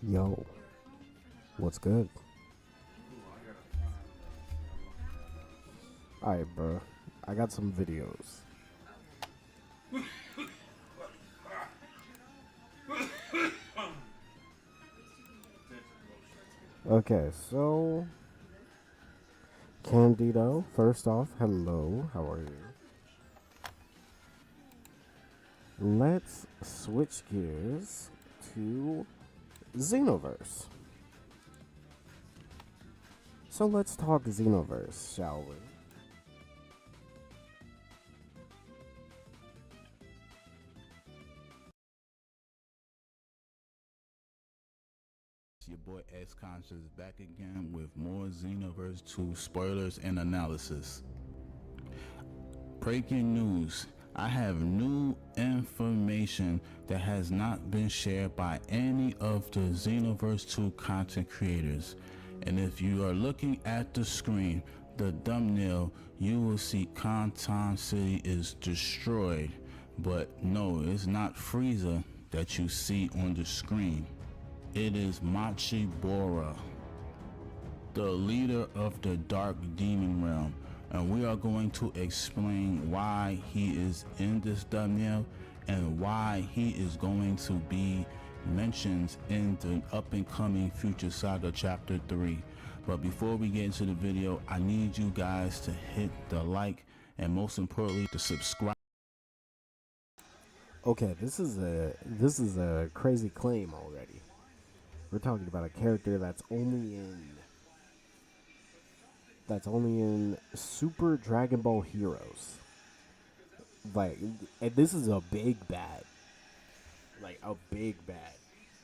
Yo, what's good? Alright, bro. I got some videos. Okay, so Candido, first off, hello, how are you? Let's switch gears to Xenoverse. So let's talk Xenoverse, shall we? Your boy X Conscious back again with more Xenoverse 2 spoilers and analysis. Breaking news. I have new information that has not been shared by any of the Xenoverse 2 content creators. And if you are looking at the screen, the thumbnail, you will see Kantan City is destroyed. But no, it's not Frieza that you see on the screen. It is Machibora, the leader of the Dark Demon Realm, and we are going to explain why he is in this thumbnail and why he is going to be mentioned in the up and coming Future Saga Chapter 3. But before we get into the video, I need you guys to hit the like and most importantly to subscribe. Okay, this is a crazy claim already. We're talking about a character that's only in Super Dragon Ball Heroes. Like, and this is a big bad. Like a big bad.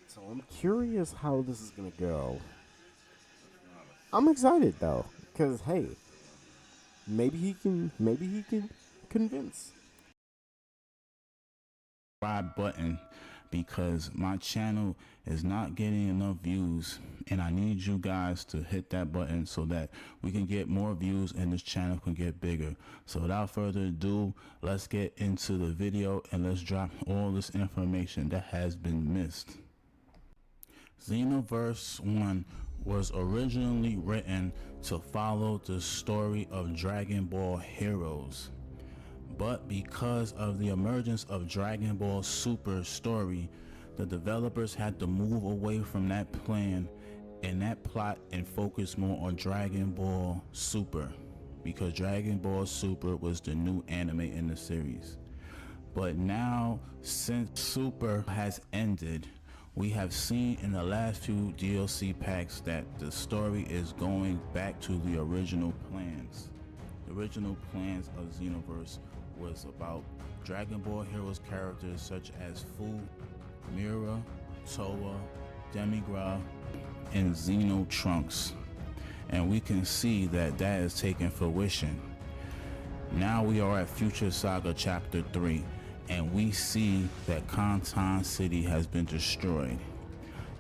So I'm curious how this is gonna go. I'm excited though, cause hey, maybe he can convince. Subscribe button because my channel is not getting enough views and I need you guys to hit that button so that we can get more views and this channel can get bigger. So without further ado, let's get into the video and let's drop all this information that has been missed. Xenoverse 1 was originally written to follow the story of Dragon Ball Heroes. But because of the emergence of Dragon Ball Super story, the developers had to move away from that plan and that plot and focus more on Dragon Ball Super, because Dragon Ball Super was the new anime in the series. But now, since Super has ended, we have seen in the last few DLC packs that the story is going back to the original plans. The original plans of Xenoverse was about Dragon Ball Heroes characters such as Fu, Mira, Toa, Demigra, and Xeno Trunks. And we can see that that is taking fruition. Now we are at Future Saga Chapter 3, and we see that Kantan City has been destroyed.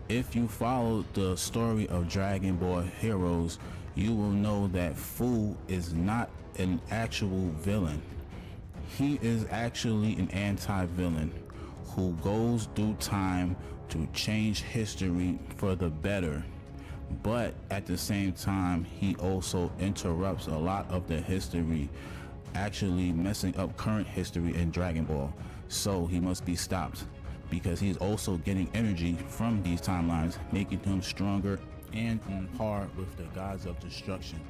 If you follow the story of Dragon Ball Heroes, you will know that Fu is not an actual villain. He is actually an anti-villain who goes through time to change history for the better. But at the same time, he also interrupts a lot of the history, actually messing up current history in Dragon Ball. So he must be stopped because he's also getting energy from these timelines, making him stronger and on par with the gods of destruction.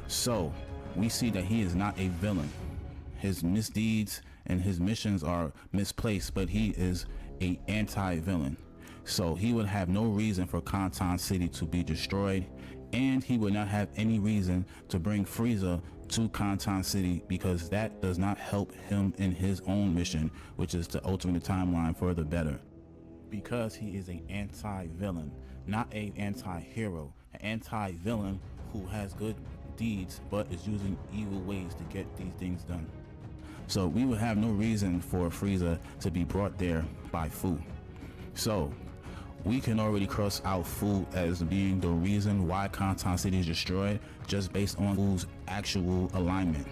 So we see that he is not a villain. His misdeeds and his missions are misplaced, but he is an anti-villain. So he would have no reason for Kantan City to be destroyed, and he would not have any reason to bring Frieza to Kantan City, because that does not help him in his own mission, which is to alter the timeline for the better. Because he is an anti-villain, not an anti-hero, an anti-villain who has good deeds but is using evil ways to get these things done. So we would have no reason for Frieza to be brought there by Fu. So we can already cross out Fu as being the reason why Kantan City is destroyed, just based on Fu's actual alignment.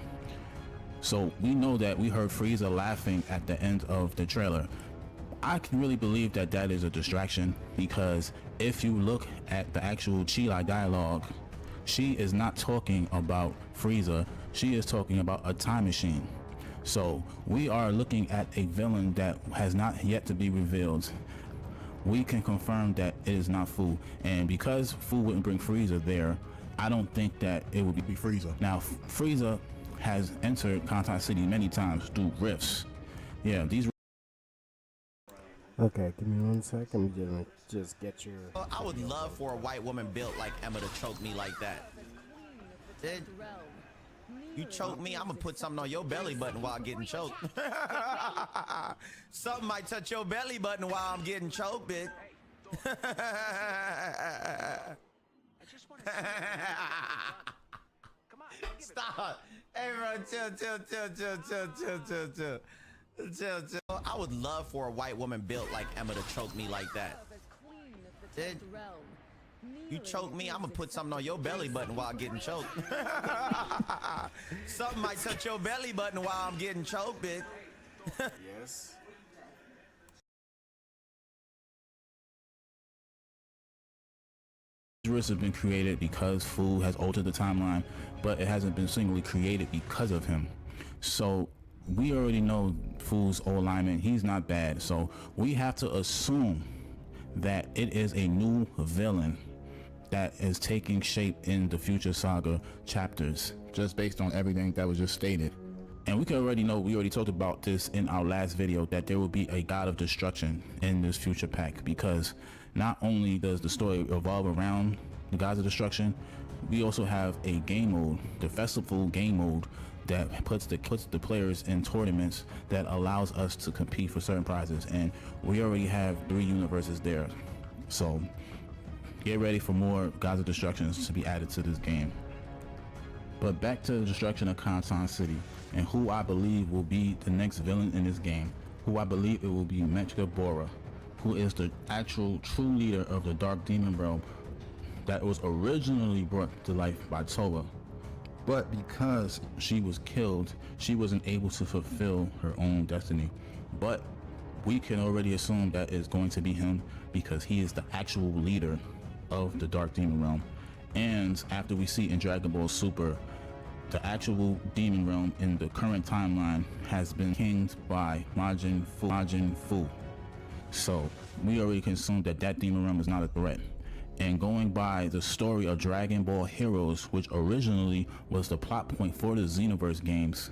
So we know that we heard Frieza laughing at the end of the trailer. I can really believe that that is a distraction, because if you look at the actual Chila dialogue, she is not talking about Frieza, she is talking about a time machine. So we are looking at a villain that has not yet to be revealed. We can confirm that it is not Fu, and because Fu wouldn't bring Frieza there, I don't think that it would be Frieza. Now, Frieza has entered Contact City many times through rifts. Yeah, these. Okay, give me 1 second. I'm gonna just get your. I would love for a white woman built like Emma to choke me like that. Did you choke me? I'm gonna put something on your belly button while getting choked. Something might touch your belly button while I'm getting choked, bitch. Stop. Hey, bro, chill. I would love for a white woman built like Emma to choke me like that. Did you choke me? I'm gonna put something on your belly button while getting choked. Something might touch your belly button while I'm getting choked, bitch. Yes. Rifts have been created because Fu has altered the timeline, but it hasn't been singly created because of him. So we already know Fu's old alignment, he's not bad. So we have to assume that it is a new villain that is taking shape in the Future Saga chapters, just based on everything that was just stated. And we can already know, we already talked about this in our last video, that there will be a god of destruction in this future pack, because not only does the story evolve around the gods of destruction, we also have a game mode, the festival game mode, that puts the players in tournaments that allows us to compete for certain prizes, and we already have 3 universes there. So get ready for more gods of destructions to be added to this game. But back to the destruction of Kansan City, and who I believe will be the next villain in this game, who I believe it will be Mecha Bora, who is the actual true leader of the Dark Demon Realm that was originally brought to life by Towa. But because she was killed, she wasn't able to fulfill her own destiny. But we can already assume that it's going to be him, because he is the actual leader of the Dark Demon Realm. And after we see in Dragon Ball Super, the actual Demon Realm in the current timeline has been kinged by Majin Fu. So we already can assume that that Demon Realm is not a threat. And going by the story of Dragon Ball Heroes, which originally was the plot point for the Xenoverse games,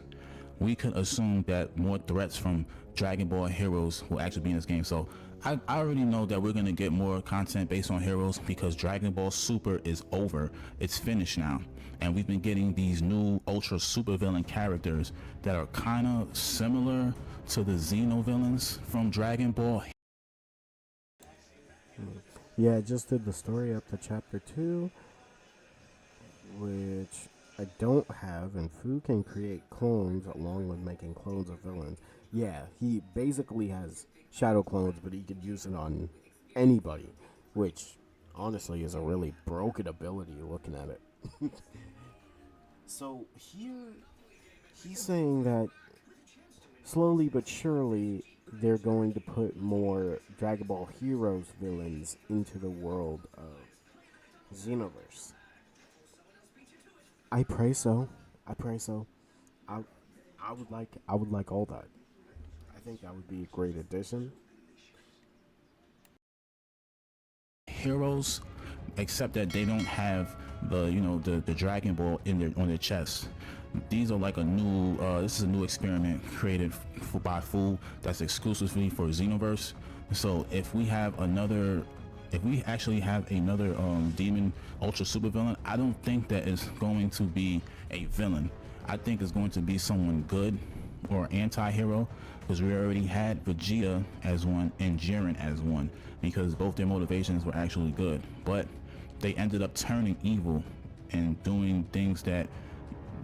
we can assume that more threats from Dragon Ball Heroes will actually be in this game. So I already know that we're going to get more content based on Heroes, because Dragon Ball Super is over. It's finished now. And we've been getting these new ultra super villain characters that are kind of similar to the Xeno villains from Dragon Ball. Yeah, I just did the story up to chapter 2, which I don't have, and Fu can create clones along with making clones of villains. Yeah, he basically has shadow clones, but he could use it on anybody, which honestly is a really broken ability looking at it. So here, he's saying that slowly but surely they're going to put more Dragon Ball Heroes villains into the world of Xenoverse. I pray so. I would like all that. I think that would be a great addition. Heroes, except that they don't have the Dragon Ball on their chest. These are like a new this is a new experiment created by Fu that's exclusively for Xenoverse. So if we actually have another demon ultra super villain, I don't think that it's going to be a villain. I think it's going to be someone good or anti-hero, because we already had Vegeta as one and Jiren as one, because both their motivations were actually good, but they ended up turning evil and doing things that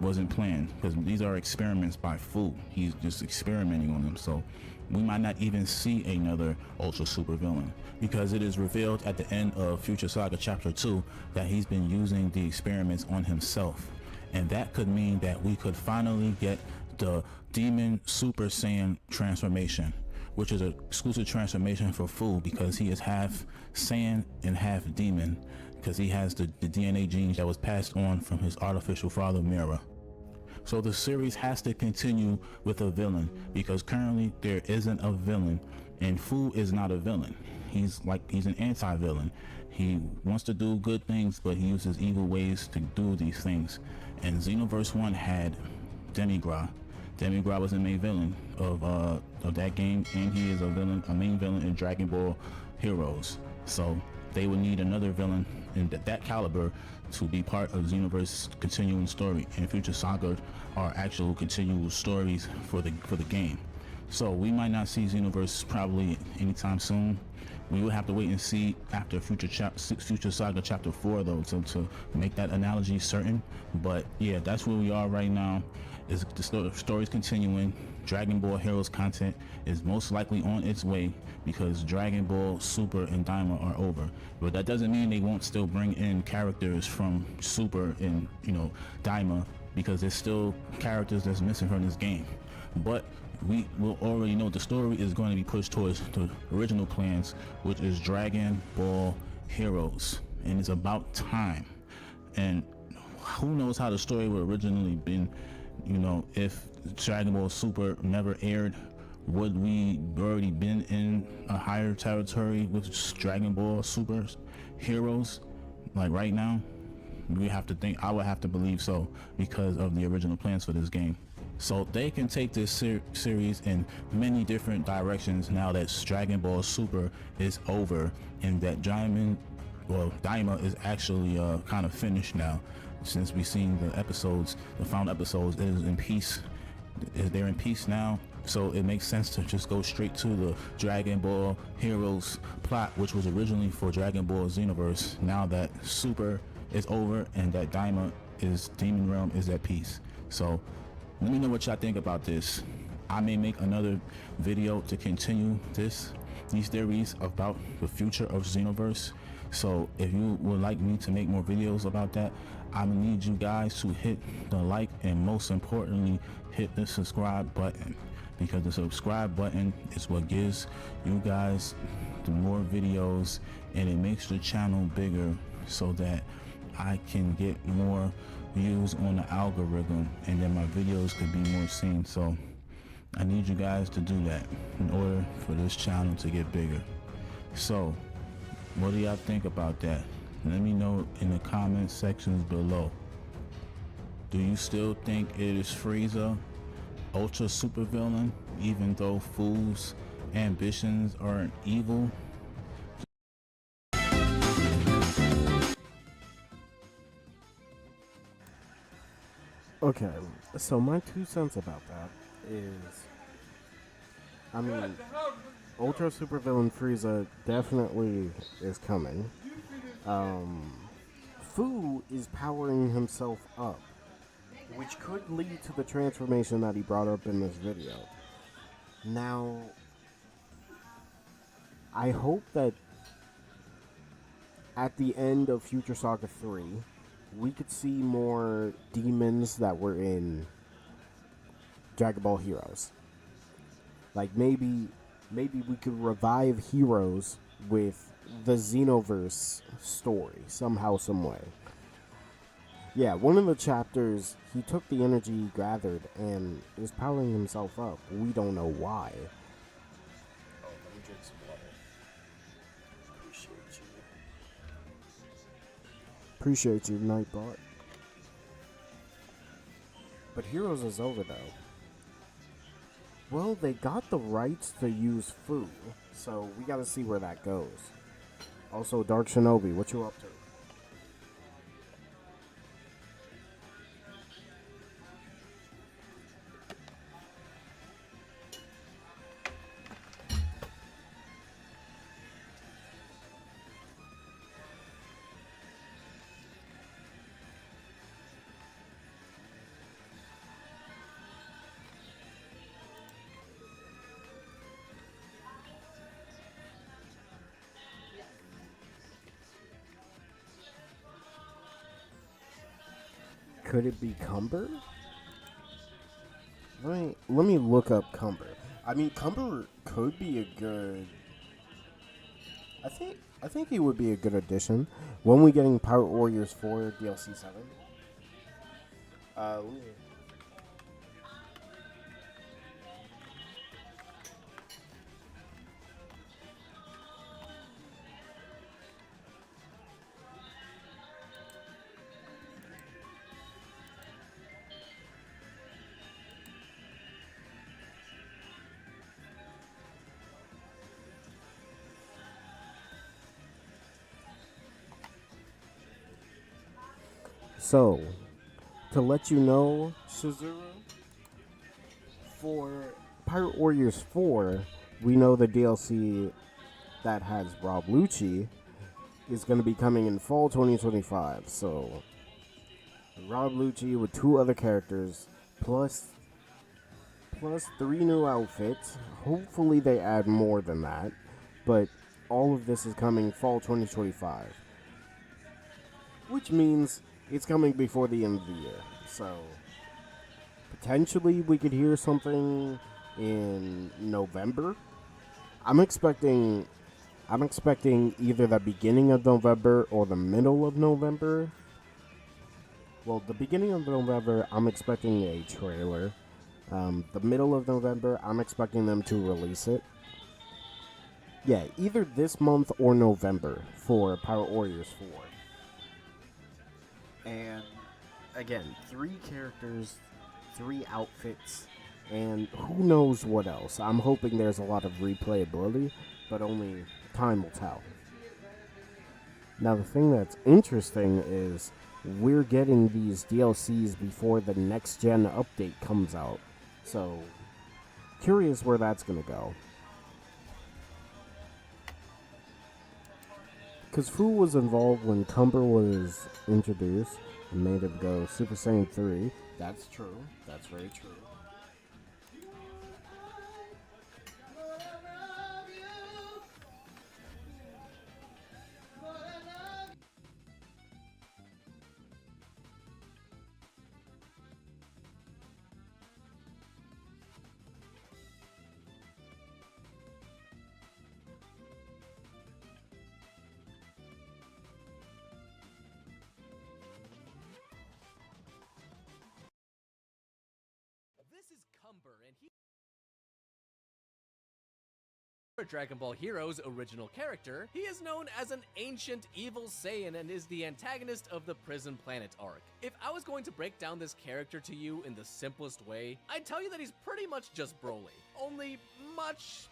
wasn't planned, because these are experiments by Fu. He's just experimenting on them. So we might not even see another ultra super villain, because it is revealed at the end of Future Saga chapter 2 that he's been using the experiments on himself, and that could mean that we could finally get the Demon Super Saiyan transformation, which is an exclusive transformation for Fu because he is half Saiyan and half demon because he has the DNA genes that was passed on from his artificial father Mira. So the series has to continue with a villain because currently there isn't a villain, and Fu is not a villain. He's an anti-villain. He wants to do good things, but he uses evil ways to do these things. And Xenoverse 1 had Demigra. Demigra was the main villain of that game, and he is a main villain in Dragon Ball Heroes. So they would need another villain in that caliber to be part of Xenoverse continuing story, and Future Saga are actual continual stories for the game. So we might not see Xenoverse probably anytime soon. We will have to wait and see after Future Saga Chapter 4 though to make that analogy certain. But yeah, that's where we are right now. Is the story's continuing. Dragon Ball Heroes content is most likely on its way because Dragon Ball Super and Daima are over. But that doesn't mean they won't still bring in characters from Super and Daima, because there's still characters that's missing from this game. But we will already know the story is going to be pushed towards the original plans, which is Dragon Ball Heroes, and it's about time. And who knows how the story would originally been. If Dragon Ball Super never aired, would we already been in a higher territory with Dragon Ball Super Heroes like right now? We have to think. I would have to believe so because of the original plans for this game. So they can take this series in many different directions now that Dragon Ball Super is over and that Daima is actually kind of finished now. Since we've seen the final episodes, it is in peace. They're in peace now, so it makes sense to just go straight to the Dragon Ball Heroes plot, which was originally for Dragon Ball Xenoverse. Now that Super is over and that Demon Realm is at peace. So let me know what y'all think about this. I may make another video to continue these theories about the future of Xenoverse. So if you would like me to make more videos about that, I need you guys to hit the like and most importantly hit the subscribe button, because the subscribe button is what gives you guys the more videos and it makes the channel bigger so that I can get more views on the algorithm and then my videos could be more seen. So I need you guys to do that in order for this channel to get bigger. So what do y'all think about that? Let me know in the comment sections below. Do you still think it is Frieza, Ultra Super Villain, even though Fu's ambitions aren't evil? Okay, so my 2 cents about that is, Ultra Super Villain Frieza definitely is coming. Fu is powering himself up, which could lead to the transformation that he brought up in this video. Now, I hope that at the end of Future Saga 3, we could see more demons that were in Dragon Ball Heroes. Like maybe we could revive Heroes with the Xenoverse story somehow, some way. Yeah, one of the chapters, he took the energy he gathered and is powering himself up. We don't know why. Oh, let me drink some water. Appreciate you, Nightbot. But Heroes is over though. Well, they got the rights to use Fu, so we gotta see where that goes. Also, Dark Shinobi, what you up to? Could it be Cumber? Let me look up Cumber. I mean, Cumber could be a good. I think he would be a good addition. When we getting Pirate Warriors 4 DLC 7? Let me. So, to let you know, Shizuru, for Pirate Warriors 4, we know the DLC that has Rob Lucci is going to be coming in fall 2025. So, Rob Lucci with 2 other characters, plus 3 new outfits. Hopefully, they add more than that, but all of this is coming fall 2025, which means it's coming before the end of the year. So, potentially, we could hear something in November. I'm expecting either the beginning of November or the middle of November. Well, the beginning of November, I'm expecting a trailer. The middle of November, I'm expecting them to release it. Yeah, either this month or November for Pirate Warriors 4. And again, 3 characters, 3 outfits, and who knows what else. I'm hoping there's a lot of replayability, but only time will tell. Now, the thing that's interesting is we're getting these DLCs before the next gen update comes out. So, curious where that's going to go. Because Fu was involved when Cumber was introduced and made him go Super Saiyan 3. That's true. That's very true. This is Cumber, and he Dragon Ball Heroes original character. He is known as an ancient evil Saiyan and is the antagonist of the Prison Planet arc. If I was going to break down this character to you in the simplest way, I'd tell you that he's pretty much just Broly, only much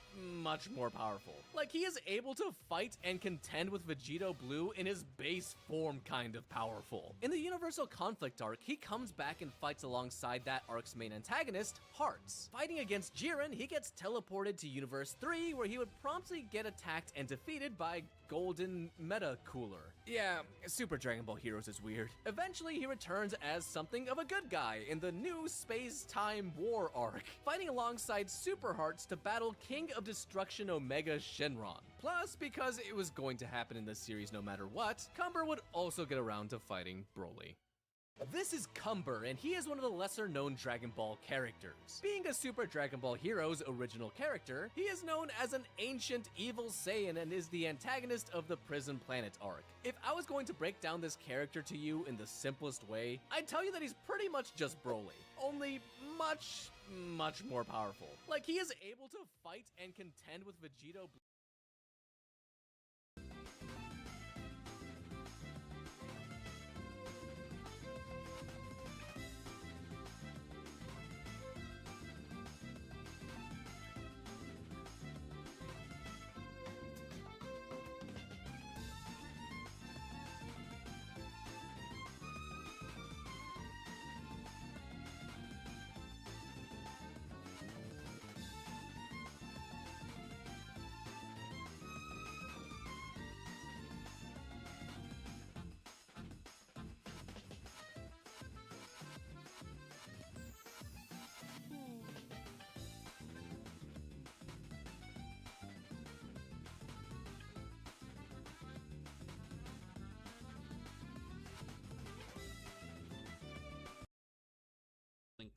more powerful. Like, he is able to fight and contend with Vegito Blue in his base form kind of powerful. In the Universal Conflict arc, he comes back and fights alongside that arc's main antagonist, Hearts. Fighting against Jiren, he gets teleported to Universe 3, where he would promptly get attacked and defeated by Golden Meta Cooler. Yeah, Super Dragon Ball Heroes is weird. Eventually, he returns as something of a good guy in the new Space-Time War arc, fighting alongside Super Hearts to battle King of Destruction Omega Shenron. Plus, because it was going to happen in this series no matter what, Cumber would also get around to fighting Broly. This is Cumber, and he is one of the lesser-known Dragon Ball characters. Being a Super Dragon Ball Heroes original character, he is known as an ancient evil Saiyan and is the antagonist of the Prison Planet arc. If I was going to break down this character to you in the simplest way, I'd tell you that he's pretty much just Broly, only much more powerful. Like, he is able to fight and contend with Vegito Blue.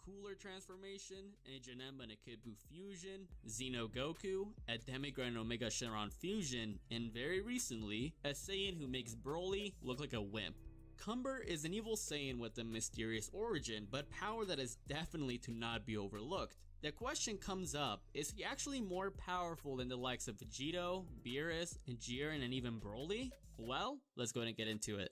Cooler transformation, a Janemba and a Kid Buu fusion, Xeno Goku, a Demigod and Omega Shenron fusion, and very recently, a Saiyan who makes Broly look like a wimp. Cumber is an evil Saiyan with a mysterious origin, but power that is definitely to not be overlooked. The question comes up, is he actually more powerful than the likes of Vegito, Beerus, Jiren, and even Broly? Well, let's go ahead and get into it.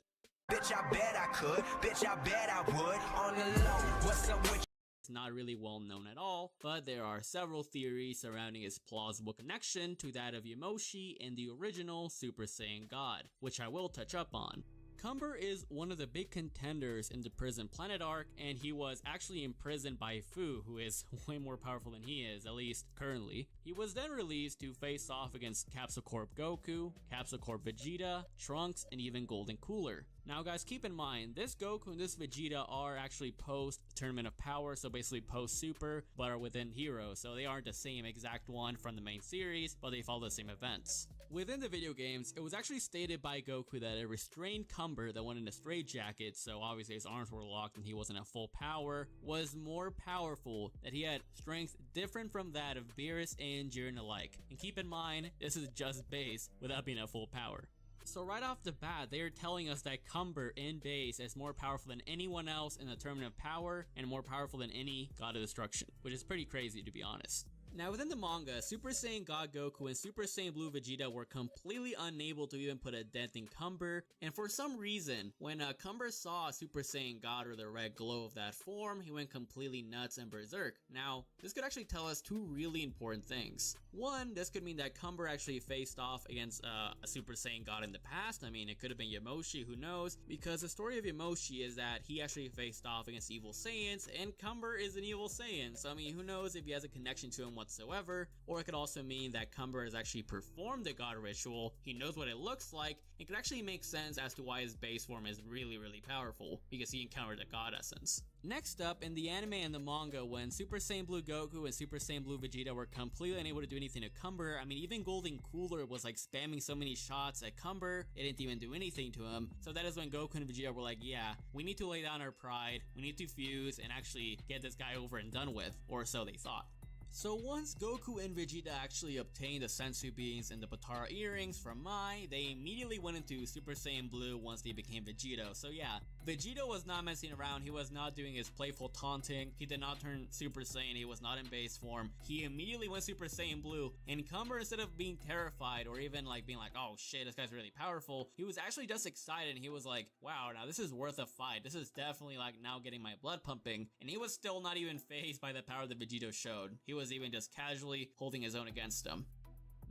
Bitch, I bet I could. Bitch, I bet I would. On the low, what's up with It's not really well known at all, but there are several theories surrounding his plausible connection to that of Yamoshi and the original Super Saiyan God, which I will touch up on. Cumber is one of the big contenders in the Prison Planet arc, and he was actually imprisoned by Fu, who is way more powerful than he is, at least currently. He was then released to face off against Capsule Corp Goku, Capsule Corp Vegeta, Trunks, and even Golden Cooler. Now guys, keep in mind, this Goku and this Vegeta are actually post Tournament of Power, so basically post Super, but are within Heroes, so they aren't the same exact one from the main series, but they follow the same events. Within the video games, it was actually stated by Goku that a restrained Cumber that went in a straitjacket, so obviously his arms were locked and he wasn't at full power, was more powerful, that he had strength different from that of Beerus and Jiren alike. And keep in mind, this is just base without being at full power. So right off the bat, they are telling us that Cumber in base is more powerful than anyone else in the Tournament of Power and more powerful than any God of Destruction, which is pretty crazy to be honest. Now within the manga, Super Saiyan God Goku and Super Saiyan Blue Vegeta were completely unable to even put a dent in Cumber, and for some reason, when Cumber saw Super Saiyan God or the red glow of that form, he went completely nuts and berserk. Now, this could actually tell us two really important things. One, this could mean that Cumber actually faced off against a Super Saiyan God in the past. I mean, it could have been Yamoshi, who knows, because the story of Yamoshi is that he actually faced off against evil Saiyans, and Cumber is an evil Saiyan, so I mean, who knows if he has a connection to him whatsoever. Or it could also mean that Cumber has actually performed the God ritual, he knows what it looks like, and could actually make sense as to why his base form is really powerful, because he encountered the God essence. Next up, in the anime and the manga, when Super Saiyan Blue Goku and Super Saiyan Blue Vegeta were completely unable to do anything to Cumber, I mean, even Golden Cooler was like spamming so many shots at Cumber, it didn't even do anything to him. So that is when Goku and Vegeta were like, yeah, we need to lay down our pride, we need to fuse and actually get this guy over and done with, or so they thought. So once Goku and Vegeta actually obtained the Sensu Beans and the Potara earrings from Mai, they immediately went into Super Saiyan Blue once they became Vegito. So yeah, Vegito was not messing around, he was not doing his playful taunting, he did not turn Super Saiyan, he was not in base form, he immediately went Super Saiyan Blue, and Cumber, instead of being terrified or even like being like, oh shit, this guy's really powerful, he was actually just excited and he was like, wow, now this is worth a fight, this is definitely like now getting my blood pumping, and he was still not even fazed by the power that Vegito showed. He was even just casually holding his own against him.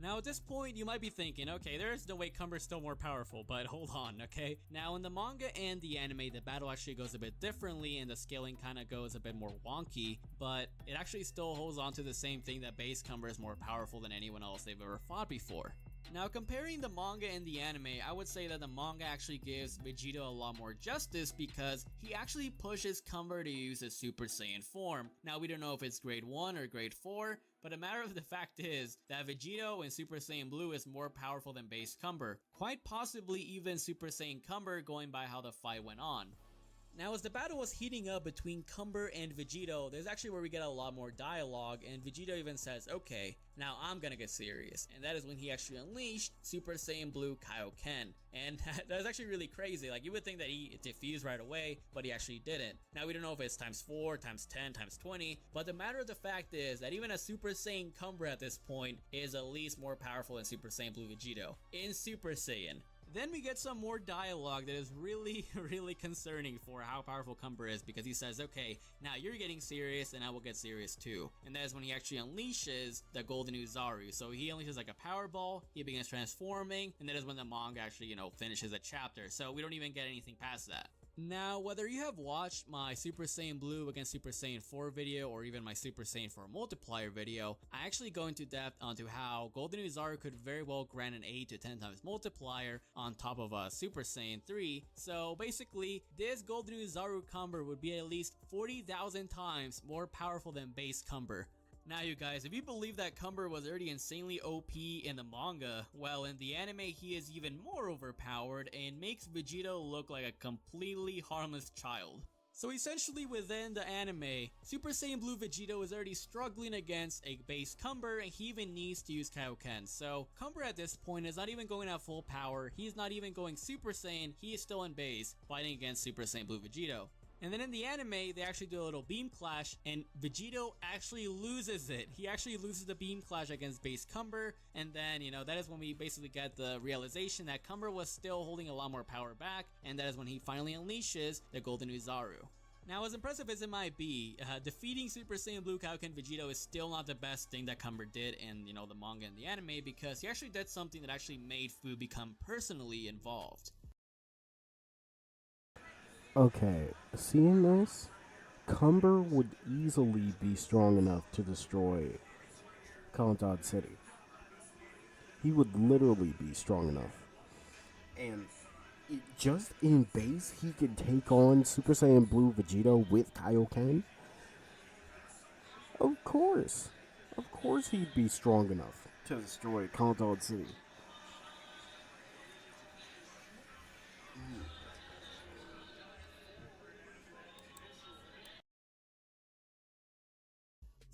Now at this point you might be thinking, okay, there's no way Cumber's still more powerful, but hold on, okay? Now in the manga and the anime, the battle actually goes a bit differently and the scaling kind of goes a bit more wonky, but it actually still holds on to the same thing, that base Cumber is more powerful than anyone else they've ever fought before. Now comparing the manga and the anime, I would say that the manga actually gives Vegeta a lot more justice because he actually pushes Cumber to use his Super Saiyan form. Now we don't know if it's grade 1 or grade 4, but a matter of the fact is that Vegito in Super Saiyan Blue is more powerful than base Cumber, quite possibly even Super Saiyan Cumber going by how the fight went on. Now as the battle was heating up between Cumber and Vegito, there's actually where we get a lot more dialogue, and Vegito even says, okay, now I'm gonna get serious, and that is when he actually unleashed Super Saiyan Blue Kaioken. And that's actually really crazy, like you would think that he defused right away, but he actually didn't. Now we don't know if it's times 4, times 10, times 20, but the matter of the fact is that even a Super Saiyan Cumber at this point is at least more powerful than Super Saiyan Blue Vegito in Super Saiyan. Then we get some more dialogue that is really concerning for how powerful Cumber is, because he says, okay, now you're getting serious and I will get serious too. And that is when he actually unleashes the Golden Uzaru. So he unleashes like a power ball, he begins transforming, and that is when the manga actually, you know, finishes a chapter. So we don't even get anything past that. Now, whether you have watched my Super Saiyan Blue against Super Saiyan 4 video or even my Super Saiyan 4 multiplier video, I actually go into depth onto how Golden Uzaru could very well grant an 8 to 10 times multiplier on top of a Super Saiyan 3. So basically, this Golden Uzaru Cumber would be at least 40,000 times more powerful than base Cumber. Now you guys, if you believe that Cumber was already insanely OP in the manga, well in the anime he is even more overpowered and makes Vegito look like a completely harmless child. So essentially within the anime, Super Saiyan Blue Vegito is already struggling against a base Cumber, and he even needs to use Kaioken. So Cumber at this point is not even going at full power, he's not even going Super Saiyan, he is still in base, fighting against Super Saiyan Blue Vegito. And then in the anime, they actually do a little beam clash, and Vegito actually loses it. He actually loses the beam clash against base Cumber, and then, that is when we basically get the realization that Cumber was still holding a lot more power back, and that is when he finally unleashes the Golden Uzaru. Now, as impressive as it might be, defeating Super Saiyan Blue Kaioken Vegito is still not the best thing that Cumber did in, the manga and the anime, because he actually did something that actually made Fu become personally involved. Okay, seeing this, Cumber would easily be strong enough to destroy Kalantad City. He would literally be strong enough. And just in base, he can take on Super Saiyan Blue Vegito with Kaioken? Of course. Of course he'd be strong enough to destroy Kalantad City.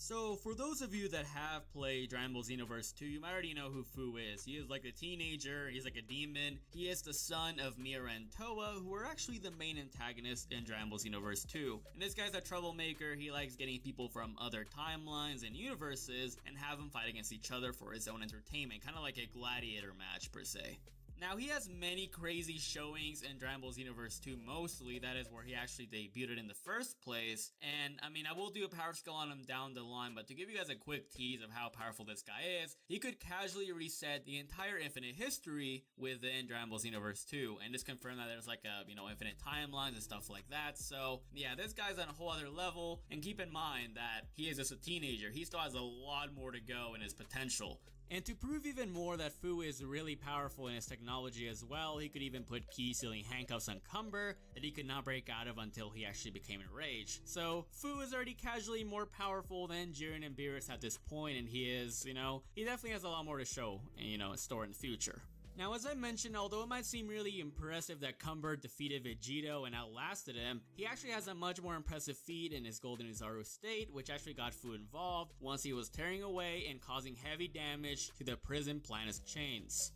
So, for those of you that have played Dragon Ball Xenoverse 2, you might already know who Fu is. He is like a teenager, he's like a demon. He is the son of Mira and Toa, who are actually the main antagonists in Dragon Ball Xenoverse 2. And this guy's a troublemaker. He likes getting people from other timelines and universes and have them fight against each other for his own entertainment, kind of like a gladiator match per se. Now, he has many crazy showings in Dragon Ball Xenoverse 2 mostly. That is where he actually debuted in the first place. And, I will do a power skill on him down the line, but to give you guys a quick tease of how powerful this guy is, he could casually reset the entire infinite history within Dragon Ball Xenoverse 2, and just confirm that there's like a, infinite timelines and stuff like that. So, yeah, this guy's on a whole other level, and keep in mind that he is just a teenager. He still has a lot more to go in his potential. And to prove even more that Fu is really powerful in his technology as well, he could even put key sealing handcuffs on Cumber that he could not break out of until he actually became enraged. So Fu is already casually more powerful than Jiren and Beerus at this point, and he is, he definitely has a lot more to show and, store in the future. Now, as I mentioned, although it might seem really impressive that Cumber defeated Vegito and outlasted him, he actually has a much more impressive feat in his Golden Uzaru state, which actually got Fu involved once he was tearing away and causing heavy damage to the prison planet's chains.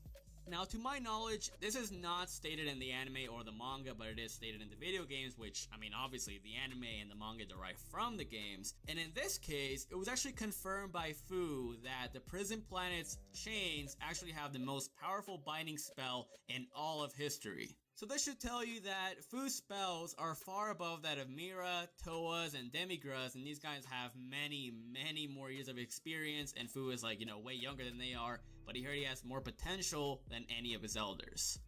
Now, to my knowledge, this is not stated in the anime or the manga, but it is stated in the video games, which, obviously the anime and the manga derive from the games. And in this case, it was actually confirmed by Fu that the prison planet's chains actually have the most powerful binding spell in all of history. So this should tell you that Fu's spells are far above that of Mira, Toa's, and Demigras, and these guys have many, many more years of experience, and Fu is like, way younger than they are, but he already has more potential than any of his elders.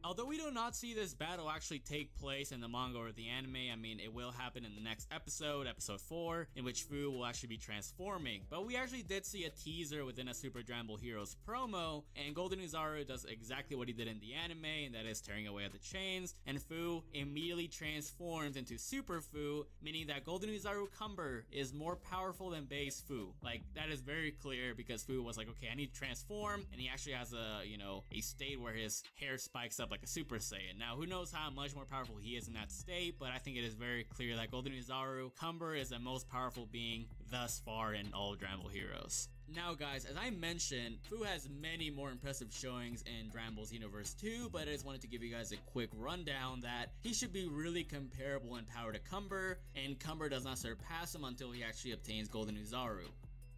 Although we do not see this battle actually take place in the manga or the anime, it will happen in the next episode, episode 4, in which Fu will actually be transforming. But we actually did see a teaser within a Super Dragon Ball Heroes promo, and Golden Uzaru does exactly what he did in the anime, and that is tearing away at the chains, and Fu immediately transforms into Super Fu, meaning that Golden Uzaru Cumber is more powerful than base Fu. Like, that is very clear, because Fu was like, okay, I need to transform, and he actually has a state where his hair spikes up like a Super Saiyan. Now, who knows how much more powerful he is in that state, but I think it is very clear that Golden Uzaru Cumber is the most powerful being thus far in all Dragon Ball Heroes. Now guys, as I mentioned, Fu has many more impressive showings in Dragon Ball Xenoverse 2, but I just wanted to give you guys a quick rundown that he should be really comparable in power to Cumber, and Cumber does not surpass him until he actually obtains Golden Uzaru.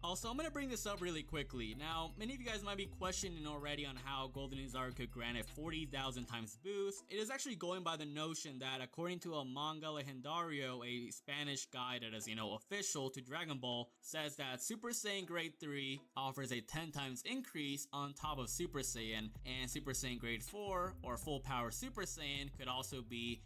Also, I'm going to bring this up really quickly. Now, many of you guys might be questioning already on how Golden Uzaru could grant a 40,000 times boost. It is actually going by the notion that according to a manga legendario, a Spanish guide that is, official to Dragon Ball, says that Super Saiyan Grade 3 offers a 10 times increase on top of Super Saiyan, and Super Saiyan Grade 4, or full power Super Saiyan, could also be,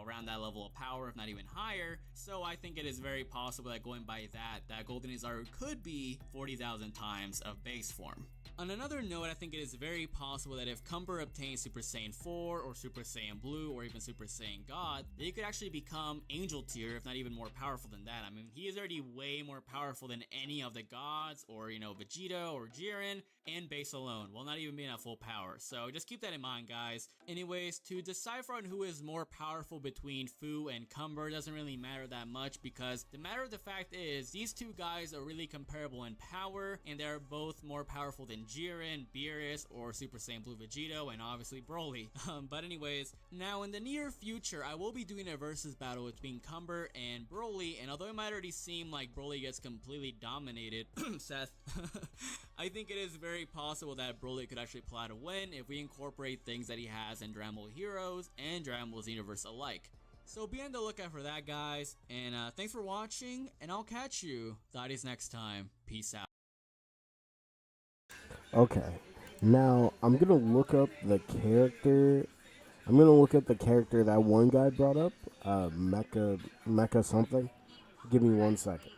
around that level of power, if not even higher. So I think it is very possible that going by that Golden Uzaru could be 40,000 times of base form. On another note, I think it is very possible that if Cumber obtains Super Saiyan 4 or Super Saiyan Blue or even Super Saiyan God, that he could actually become Angel tier, if not even more powerful than that. He is already way more powerful than any of the gods or, Vegeta or Jiren, and base alone, while not even being at full power. So just keep that in mind, guys. Anyways, to decipher on who is more powerful between Fu and Cumber doesn't really matter that much, because the matter of the fact is these two guys are really comparable in power, and they're both more powerful than Jiren, Beerus, or Super Saiyan Blue Vegito, and obviously Broly. But anyways, now in the near future, I will be doing a versus battle between Cumber and Broly, and although it might already seem like Broly gets completely dominated, Seth, I think it is very possible that Broly could actually pull out a win if we incorporate things that he has in Dragon Ball Heroes and Dragon Ball Xenoverse alike. So be on the lookout for that, guys, and thanks for watching, and I'll catch you thotties next time. Peace out. Okay. Now I'm gonna look up the character. I'm gonna look at the character that one guy brought up. Mecha something. Give me 1 second.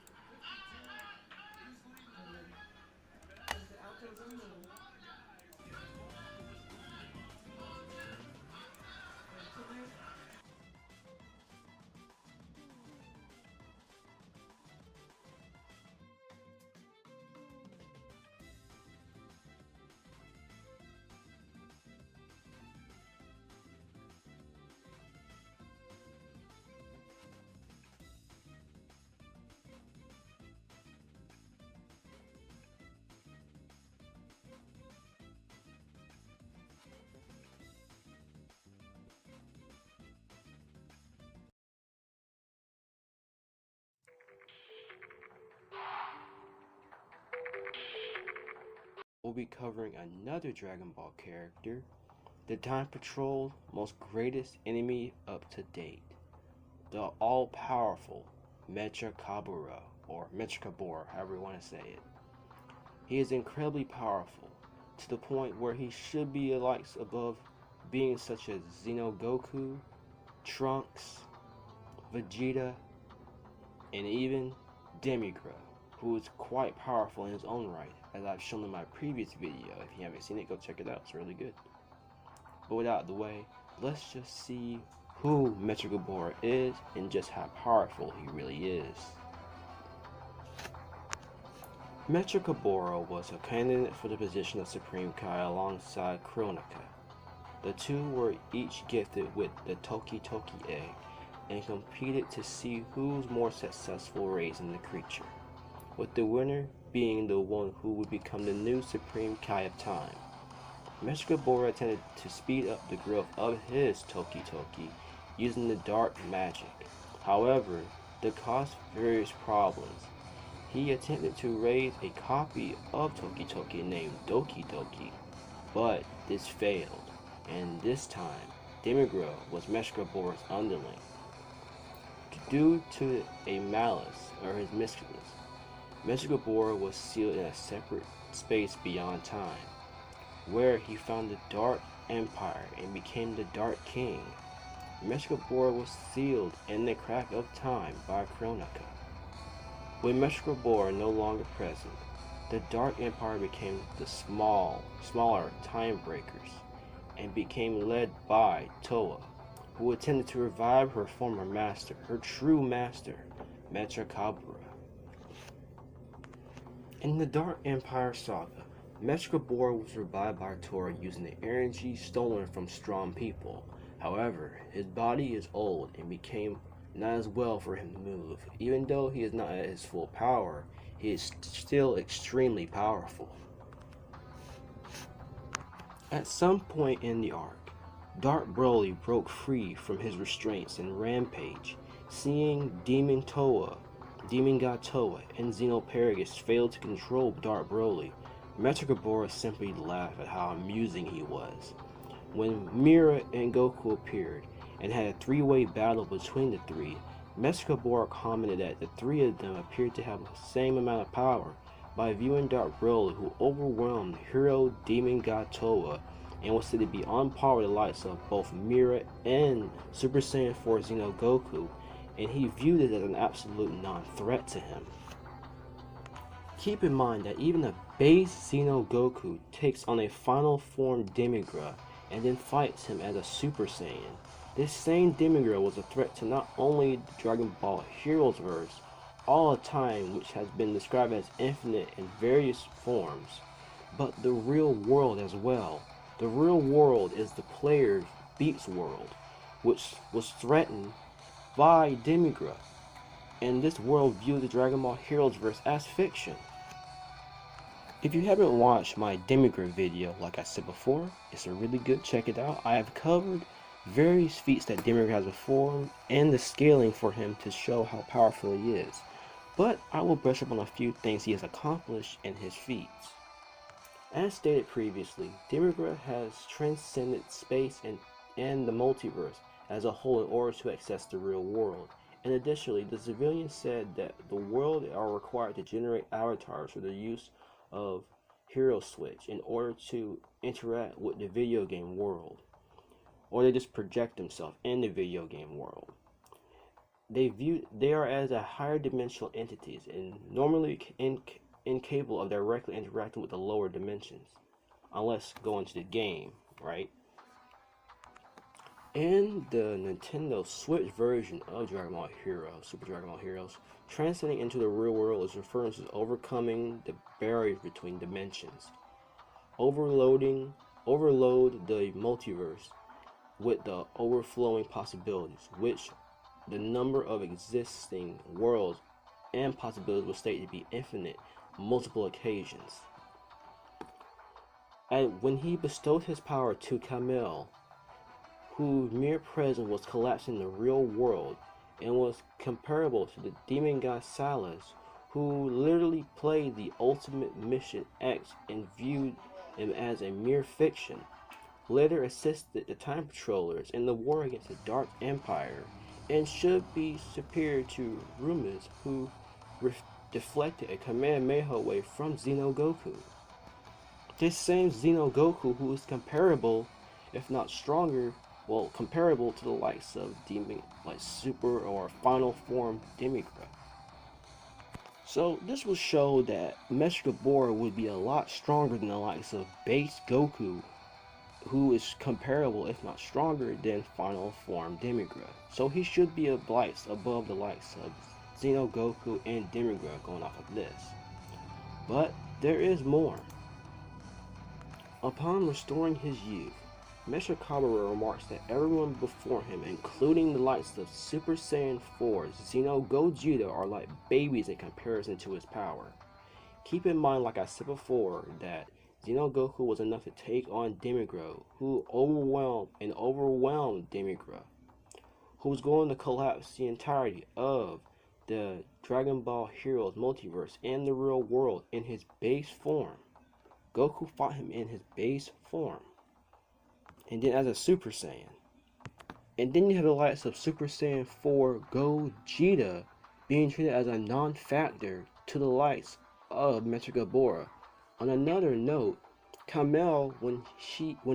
We'll be covering another Dragon Ball character, the Time Patrol's most greatest enemy up to date, the all-powerful Mecha Kabura, or Mecha however you want to say it. He is incredibly powerful, to the point where he should be the likes above beings such as Goku, Trunks, Vegeta, and even Demigra, who is quite powerful in his own right, as I've shown in my previous video. If you haven't seen it, go check it out, it's really good. But without the way, let's just see who Mecha is and just how powerful he really is. Mecha was a candidate for the position of Supreme Kai alongside Kronika. The two were each gifted with the Toki Toki egg and competed to see who's more successful raising the creature, with the winner being the one who would become the new Supreme Kai of Time. Mecha attempted to speed up the growth of his Toki Toki using the dark magic. However, this caused various problems. He attempted to raise a copy of Toki Toki named Doki Doki, but this failed, and this time, Demigra was Mecha underling. Due to a malice or his mischievous, Mecha was sealed in a separate space beyond time, where he found the Dark Empire and became the Dark King. Mecha was sealed in the crack of time by Kronika. With Mecha no longer present, the Dark Empire became the smaller Time Breakers, and became led by Toa, who attempted to revive her former master, her true master, Mecha Kabura. In the Dark Empire saga, Mecha was revived by Toa using the energy stolen from strong people. However, his body is old and became not as well for him to move. Even though he is not at his full power, he is still extremely powerful. At some point in the arc, Dark Broly broke free from his restraints and rampage. Seeing Demon God Toa, and Xenoparagus fail to control Dark Broly, Mecha simply laughed at how amusing he was. When Mira and Goku appeared and had a three-way battle between the three, Mecha commented that the three of them appeared to have the same amount of power by viewing Dark Broly, who overwhelmed Hero Demon God Toa and was said to be on par with the likes of both Mira and Super Saiyan 4 Goku, and he viewed it as an absolute non-threat to him. Keep in mind that even a base Goku takes on a final form Demigra and then fights him as a Super Saiyan. This same Demigra was a threat to not only the Dragon Ball Heroes verse, all of time, which has been described as infinite in various forms, but the real world as well. The real world is the player's Beats world, which was threatened by Demigra, and this world viewed the Dragon Ball Heroesverse as fiction. If you haven't watched my Demigra video, like I said before, it's a really good, check it out. I have covered various feats that Demigra has performed and the scaling for him to show how powerful he is. But I will brush up on a few things he has accomplished in his feats. As stated previously, Demigra has transcended space and the multiverse as a whole in order to access the real world. And additionally, the civilians said that the world are required to generate avatars for the use of Hero Switch in order to interact with the video game world, or they just project themselves in the video game world. They are as a higher dimensional entities and normally incapable of directly interacting with the lower dimensions, unless going to the game, right? In the Nintendo Switch version of Dragon Ball Heroes, Super Dragon Ball Heroes, transcending into the real world is referred to as overcoming the barriers between dimensions. Overload the multiverse with the overflowing possibilities, which the number of existing worlds and possibilities will state to be infinite, multiple occasions. And when he bestowed his power to Kamel, whose mere presence was collapsing the real world and was comparable to the demon god Salas, who literally played the ultimate mission X and viewed him as a mere fiction, later assisted the Time Patrollers in the war against the Dark Empire, and should be superior to Rumas, who deflected a Kamehameha wave from Xenogoku. This same Xenogoku who is comparable, if not stronger, comparable to the likes of Super or Final Form Demigra. So this will show that Mecha Gabora would be a lot stronger than the likes of Base Goku, who is comparable, if not stronger, than Final Form Demigra. So he should be above the likes of Xenogoku and Demigra going off of this. But there is more. Upon restoring his youth, Mecha Gabora remarks that everyone before him, including the likes of Super Saiyan 4 Xeno Gogeta, are like babies in comparison to his power. Keep in mind, like I said before, that Xenogoku was enough to take on Demigra, who overwhelmed Demigra, who was going to collapse the entirety of the Dragon Ball Heroes multiverse and the real world in his base form. Goku fought him in his base form, and then as a Super Saiyan. And then you have the likes of Super Saiyan 4 Gogeta being treated as a non-factor to the likes of Mecha Gabora. On another note, Kamel, when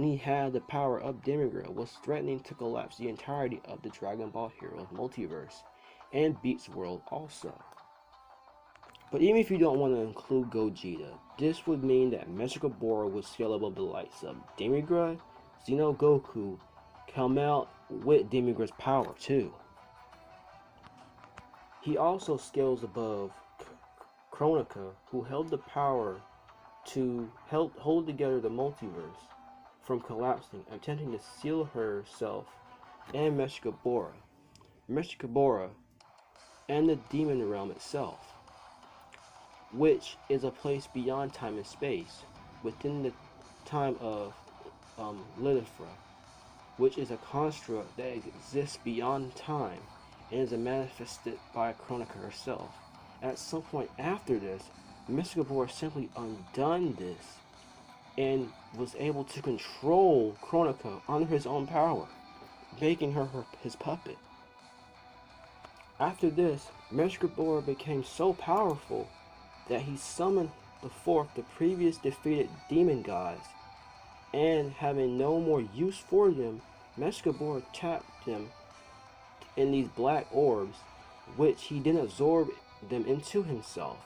he had the power of Demigra, was threatening to collapse the entirety of the Dragon Ball Heroes multiverse, and Beats World also. But even if you don't want to include Gogeta, this would mean that Mecha Gabora would scale above the likes of Demigra, Xenogoku, Kamel with Demigra's power too. He also scales above Kronika, who held the power to hold together the multiverse from collapsing, attempting to seal herself and Mecha Gabora, and the demon realm itself, which is a place beyond time and space, within the time of Lilithra, which is a construct that exists beyond time and is manifested by Kronika herself. At some point after this, Mecha Gabora simply undone this and was able to control Kronika under his own power, making her his puppet. After this, Mecha Gabora became so powerful that he summoned the previous defeated demon gods, and having no more use for them, Mecha Gabora tapped them in these black orbs, which he then absorbed them into himself,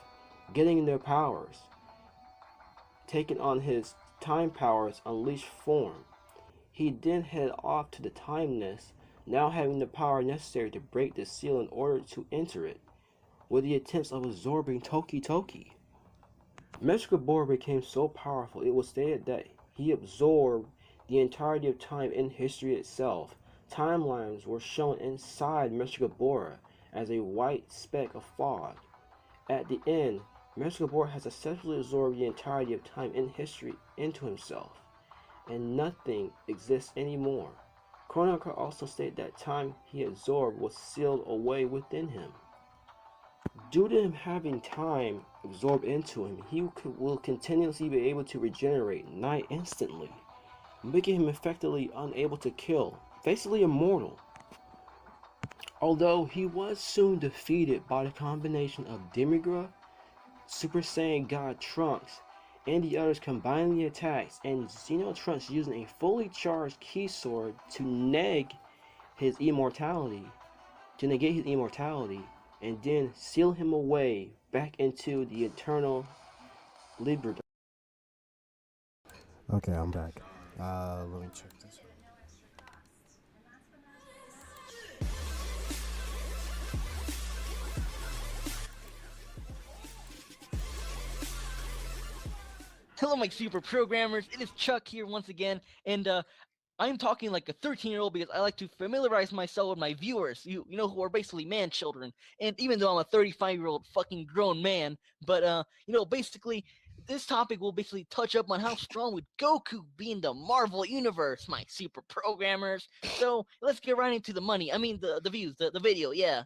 getting their powers, taking on his time powers unleashed form. He then head off to the timeless, now having the power necessary to break the seal in order to enter it, with the attempts of absorbing Toki Toki. Mexico Bora became so powerful it was stated that he absorbed the entirety of time in history itself. Timelines were shown inside Mexico Bora as a white speck of fog. At the end, Mexico Bora has successfully absorbed the entirety of time in history into himself, and nothing exists anymore. Chronicle also stated that time he absorbed was sealed away within him. Due to him having time absorbed into him, he will continuously be able to regenerate night instantly, making him effectively unable to kill, basically immortal. Although he was soon defeated by the combination of Demigra, Super Saiyan God Trunks, and the others combining the attacks, and Xeno Trunks using a fully charged key sword to negate his immortality, and then seal him away back into the eternal liberty. Okay, I'm back. Let me check this. Hello, my super programmers. It is Chuck here once again, and I'm talking like a 13-year-old because I like to familiarize myself with my viewers, you know, who are basically man children. And even though I'm a 35-year-old fucking grown man, but you know, basically, this topic will basically touch up on how strong would Goku be in the Marvel universe, my super programmers. So let's get right into the money. I mean, the views, the video, yeah.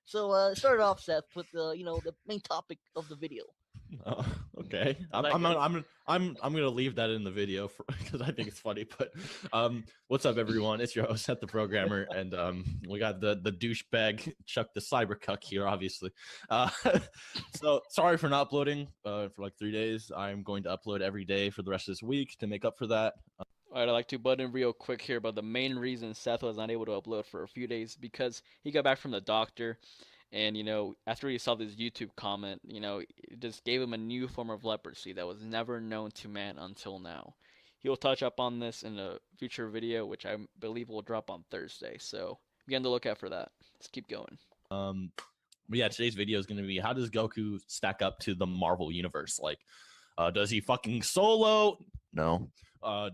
So start off, Seth, with the the main topic of the video. Okay. I'm gonna leave that in the video because I think it's funny. But what's up, everyone? It's your host, Seth the Programmer, and we got the douchebag Chuck the Cybercuck here, obviously. So sorry for not uploading for like 3 days. I'm going to upload every day for the rest of this week to make up for that. All right, I'd like to butt in real quick here, but the main reason Seth was not able to upload for a few days because he got back from the doctor. And, after he saw this YouTube comment, it just gave him a new form of leprosy that was never known to man until now. He will touch up on this in a future video, which I believe will drop on Thursday. So be on the lookout for that. Let's keep going. But yeah, today's video is going to be, how does Goku stack up to the Marvel universe? Like, does he fucking solo? No.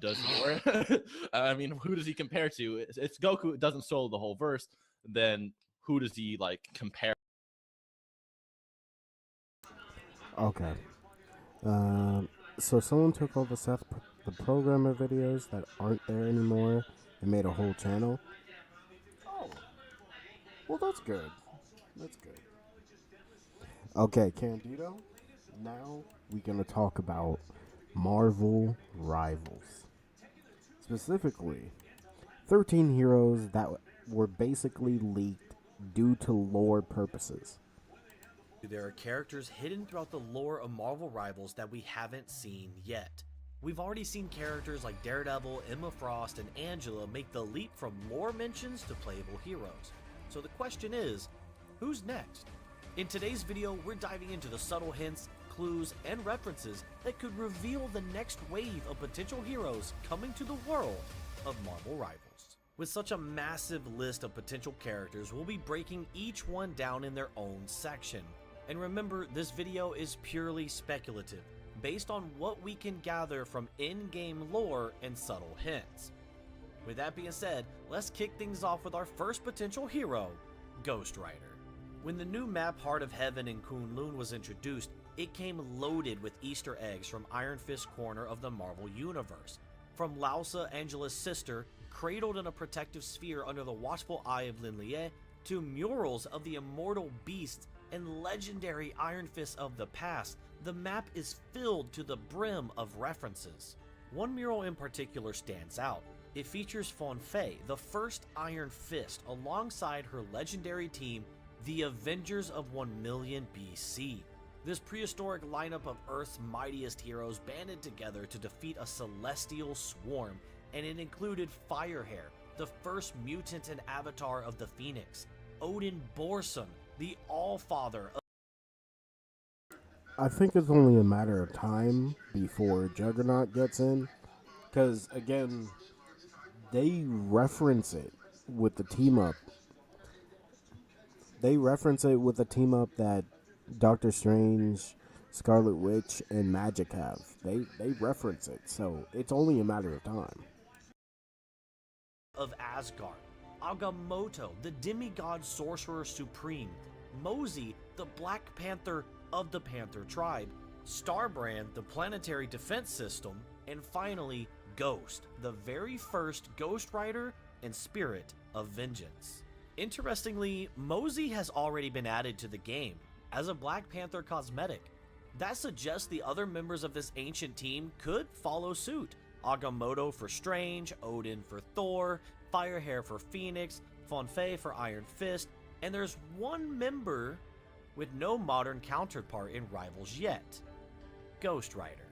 Does he? I mean, who does he compare to? It's Goku. It doesn't solo the whole verse. Then who does he like compare? Okay. So someone took all the Seth the programmer videos that aren't there anymore and made a whole channel. Oh. Well, that's good. That's good. Okay, Candido. Now we're gonna talk about Marvel Rivals. Specifically, 13 heroes that were basically leaked due to lore purposes. There are characters hidden throughout the lore of Marvel Rivals that we haven't seen yet. We've already seen characters like Daredevil, Emma Frost, and Angela make the leap from lore mentions to playable heroes. So the question is, who's next? In today's video, we're diving into the subtle hints, clues, and references that could reveal the next wave of potential heroes coming to the world of Marvel Rivals. With such a massive list of potential characters, we'll be breaking each one down in their own section. And remember, this video is purely speculative, based on what we can gather from in-game lore and subtle hints. With that being said, let's kick things off with our first potential hero, Ghost Rider. When the new map Heart of Heaven in Kunlun was introduced, it came loaded with Easter eggs from Iron Fist corner of the Marvel Universe. From Lausa, Angela's sister, cradled in a protective sphere under the watchful eye of Lin Lie, to murals of the immortal beasts and legendary Iron Fists of the past, the map is filled to the brim of references. One mural in particular stands out. It features Fawn Fei, the first Iron Fist, alongside her legendary team, the Avengers of 1 million BC. This prehistoric lineup of Earth's mightiest heroes banded together to defeat a celestial swarm, and it included Firehair, the first mutant and avatar of the Phoenix, Odin Borsum, the Allfather of... I think it's only a matter of time before Juggernaut gets in, because again, they reference it with the team up. They reference it with the team up that Doctor Strange Scarlet Witch and Magic have. They reference it, so it's only a matter of time. Of Asgard, Agamotto, the demigod sorcerer supreme, Mosey, the Black Panther of the Panther tribe, Starbrand, the planetary defense system, and finally, Ghost, the very first Ghost Rider and Spirit of Vengeance. Interestingly, Mosey has already been added to the game as a Black Panther cosmetic. That suggests the other members of this ancient team could follow suit. Agamotto for Strange, Odin for Thor, Firehair for Phoenix, Fonfei for Iron Fist, and there's one member with no modern counterpart in Rivals yet, Ghost Rider.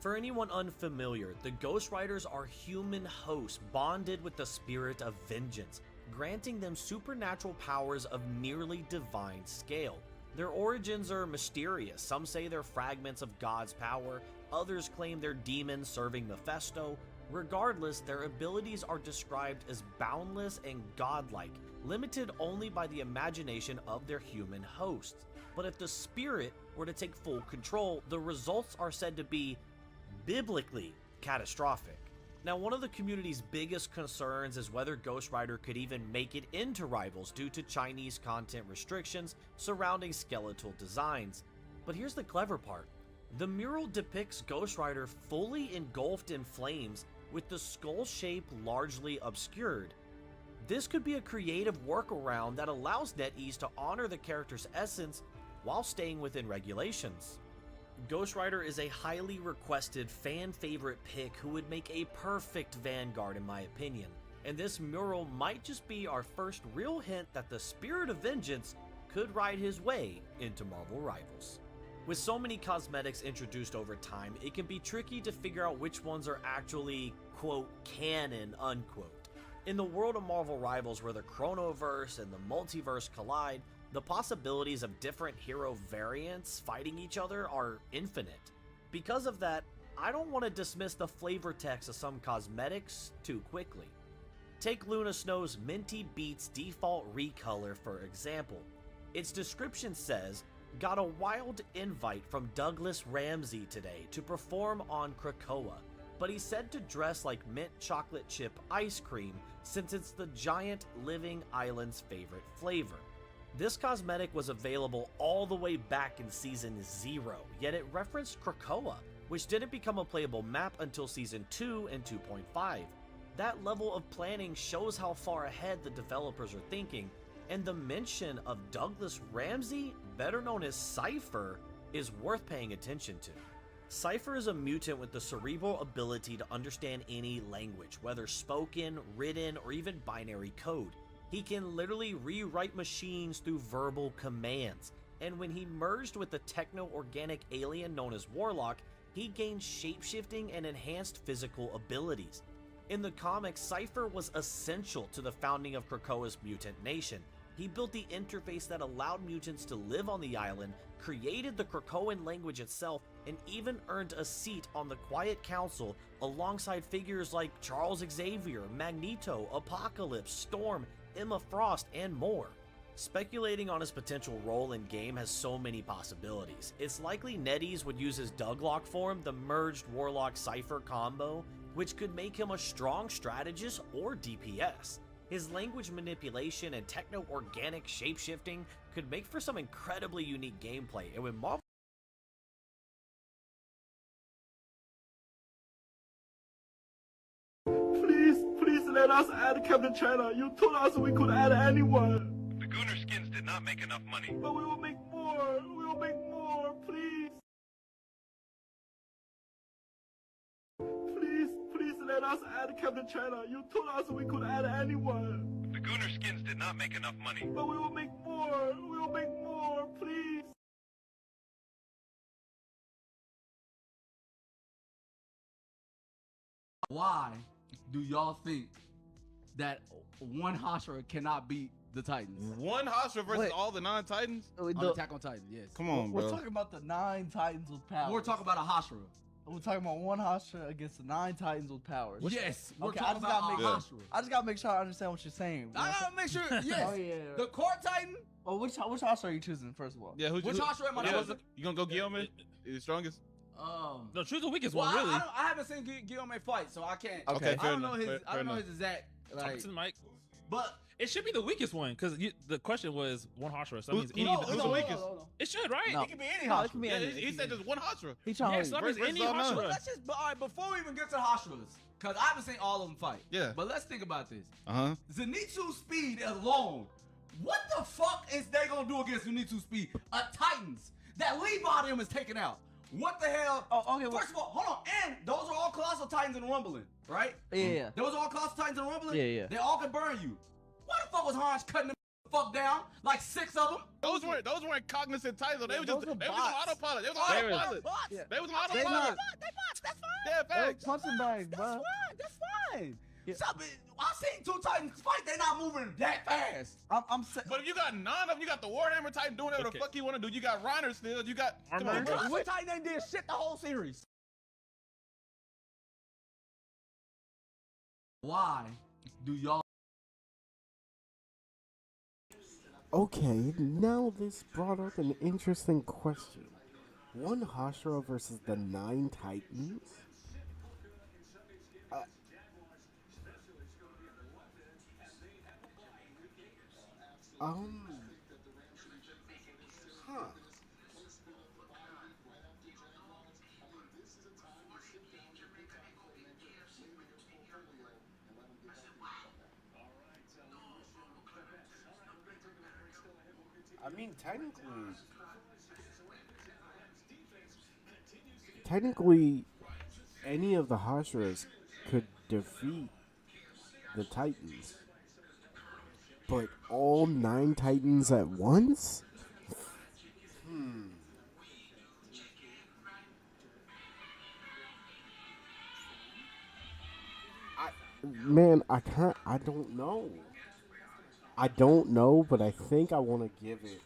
For anyone unfamiliar, the Ghost Riders are human hosts bonded with the spirit of vengeance, granting them supernatural powers of nearly divine scale. Their origins are mysterious. Some say they're fragments of God's power, others claim they're demons serving Mephisto. Regardless, their abilities are described as boundless and godlike, limited only by the imagination of their human hosts. But if the spirit were to take full control, the results are said to be biblically catastrophic. Now, one of the community's biggest concerns is whether Ghost Rider could even make it into Rivals due to Chinese content restrictions surrounding skeletal designs. But here's the clever part. The mural depicts Ghost Rider fully engulfed in flames with the skull shape largely obscured. This could be a creative workaround that allows NetEase to honor the character's essence while staying within regulations. Ghost Rider is a highly requested fan favorite pick who would make a perfect Vanguard in my opinion, and this mural might just be our first real hint that the spirit of vengeance could ride his way into Marvel Rivals. With so many cosmetics introduced over time, it can be tricky to figure out which ones are actually, quote, canon, unquote. In the world of Marvel Rivals where the Chronoverse and the multiverse collide, the possibilities of different hero variants fighting each other are infinite. Because of that, I don't want to dismiss the flavor text of some cosmetics too quickly. Take Luna Snow's Minty Beats default recolor for example. Its description says, "Got a wild invite from Douglas Ramsey today to perform on Krakoa, but he said to dress like mint chocolate chip ice cream since it's the giant living island's favorite flavor." This cosmetic was available all the way back in Season 0, yet it referenced Krakoa, which didn't become a playable map until Season 2 and 2.5. That level of planning shows how far ahead the developers are thinking, and the mention of Douglas Ramsey, better known as Cypher, is worth paying attention to. Cypher is a mutant with the cerebral ability to understand any language, whether spoken, written, or even binary code. He can literally rewrite machines through verbal commands, and when he merged with the techno-organic alien known as Warlock, he gained shapeshifting and enhanced physical abilities. In the comics, Cypher was essential to the founding of Krakoa's mutant nation. He built the interface that allowed mutants to live on the island, created the Krakoan language itself, and even earned a seat on the Quiet Council alongside figures like Charles Xavier, Magneto, Apocalypse, Storm, Emma Frost, and more. Speculating on his potential role in game has so many possibilities. It's likely NetEase would use his Douglock form, the merged Warlock Cypher combo, which could make him a strong strategist or DPS. His language manipulation and techno-organic shapeshifting could make for some incredibly unique gameplay, and when Marvel Please let us add Captain China. You told us we could add anyone. The Gooner skins did not make enough money. But we will make more. We will make more, please. Please let us add Captain China. You told us we could add anyone. The Gooner skins did not make enough money. But we will make more. We will make more, please. Why do y'all think that one Hashira cannot beat the Titans? One Hashira versus all the non-Titans? On Attack on Titan, yes. Come on, bro. We're talking about the 9 Titans with power. We're talking about a Hashira. We're talking about one Hashira against the 9 Titans with powers. Yes. Okay, I just gotta make sure I understand what you're saying. I gotta make sure. Yes. Oh yeah. The Court Titan. Well, which Hashira are you choosing first of all? Yeah, Which Hashira am I choosing? You gonna go Guillaume? Is the strongest? No, choose the weakest Well, one, really. I haven't seen Guillaume fight, so I can't. Okay, I don't know his. I don't know his exact. Talk Like, to the mic. but It should be the weakest one because the question was one Hashira. So that means any no, of the who's the weakest? It should, right? No. it can be any No, Hashira. it can be Yeah, any. he said there's one Hashira. He trying Yes, that means Versus any all nine. But Hashira. let's just, all right, before we even get to the Hashiras, because I haven't seen all of them fight. Yeah. But let's think about this. Uh-huh. Zenitsu's speed alone. What the fuck is they gonna do against Zenitsu's speed? A Titans that Levi them is taking out. What the hell? Oh, okay. First of all, hold on. And those are all Colossal Titans in Rumbling, right? Yeah. Those are all Colossal Titans in Rumbling? Yeah. They all can burn you. Why the fuck was Hans cutting them fuck down? Like 6 of them? Those weren't cognizant titles. They were just those were they was on bots. autopilot. They was Oh, on they were autopilot. bots. Yeah. They was on They autopilot. not. They bots, that's fine. Yeah, facts. Punching bags, That's bro. fine. That's fine. Yeah. Stop it. I seen 2 Titans fight. They not moving that fast. I'm saying. But if you got 9 of them, you got the Warhammer Titan doing whatever Okay. the fuck you want to do. You got Reiner still. You got come Armor. on, bro. Colossal Titan ain't did shit the whole series. Why do y'all? Okay, now this brought up an interesting question. One Hashira versus the 9 Titans? Huh. I mean, technically, any of the Hashiras could defeat the Titans. But all 9 Titans at once? I don't know. I don't know, but I think I want to give it.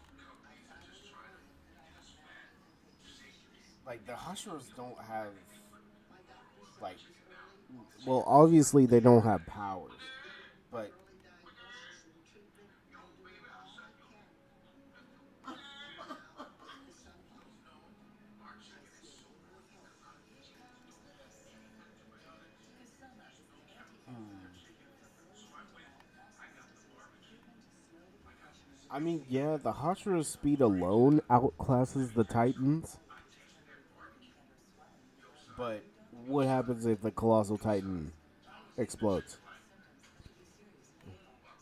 Like, the Hashiras don't have, like, well, obviously they don't have powers, but I mean, yeah, the Hashira's speed alone outclasses the Titans. But what happens if the Colossal Titan explodes?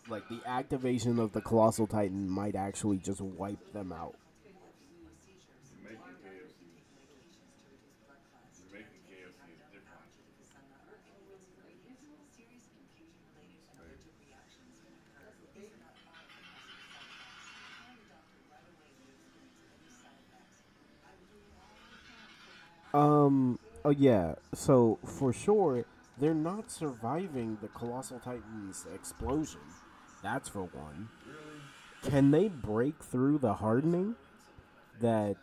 Like, the activation of the Colossal Titan might actually just wipe them out. Oh yeah, so for sure, they're not surviving the Colossal Titan's explosion. That's for one. Can they break through the hardening that...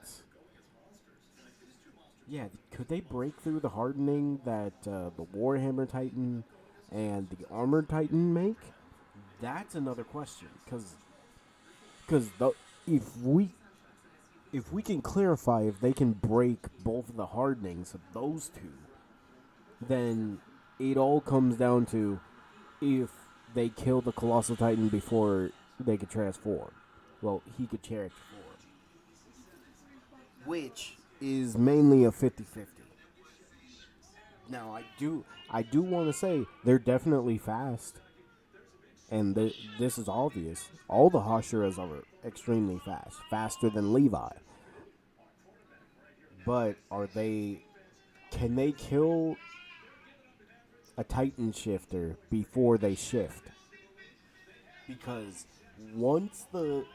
Yeah, could they break through the hardening that the Warhammer Titan and the Armored Titan make? That's another question, because if we can clarify if they can break both of the hardenings of those two, then it all comes down to if they kill the Colossal Titan before they could transform. Well, he could transform. Which is mainly a 50-50. Now, I do want to say they're definitely fast. And this is obvious. All the Hashiras are extremely fast. Faster than Levi. But can they kill a Titan shifter before they shift? Because once the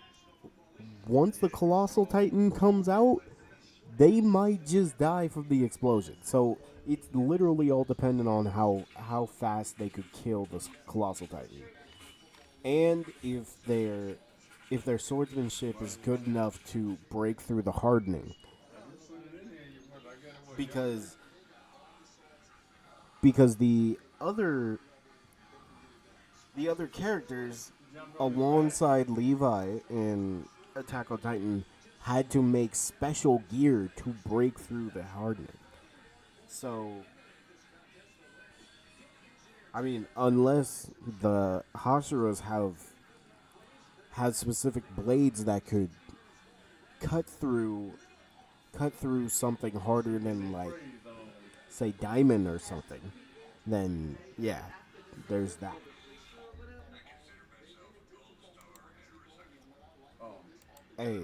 Colossal Titan comes out, they might just die from the explosion. So it's literally all dependent on how fast they could kill the Colossal Titan. And if their swordsmanship is good enough to break through the hardening. Because because the other characters alongside Levi in Attack on Titan had to make special gear to break through the hardening. So, I mean, unless the Hashiras had specific blades that could cut through something harder than, like, say, diamond or something, then yeah, there's that. Hey,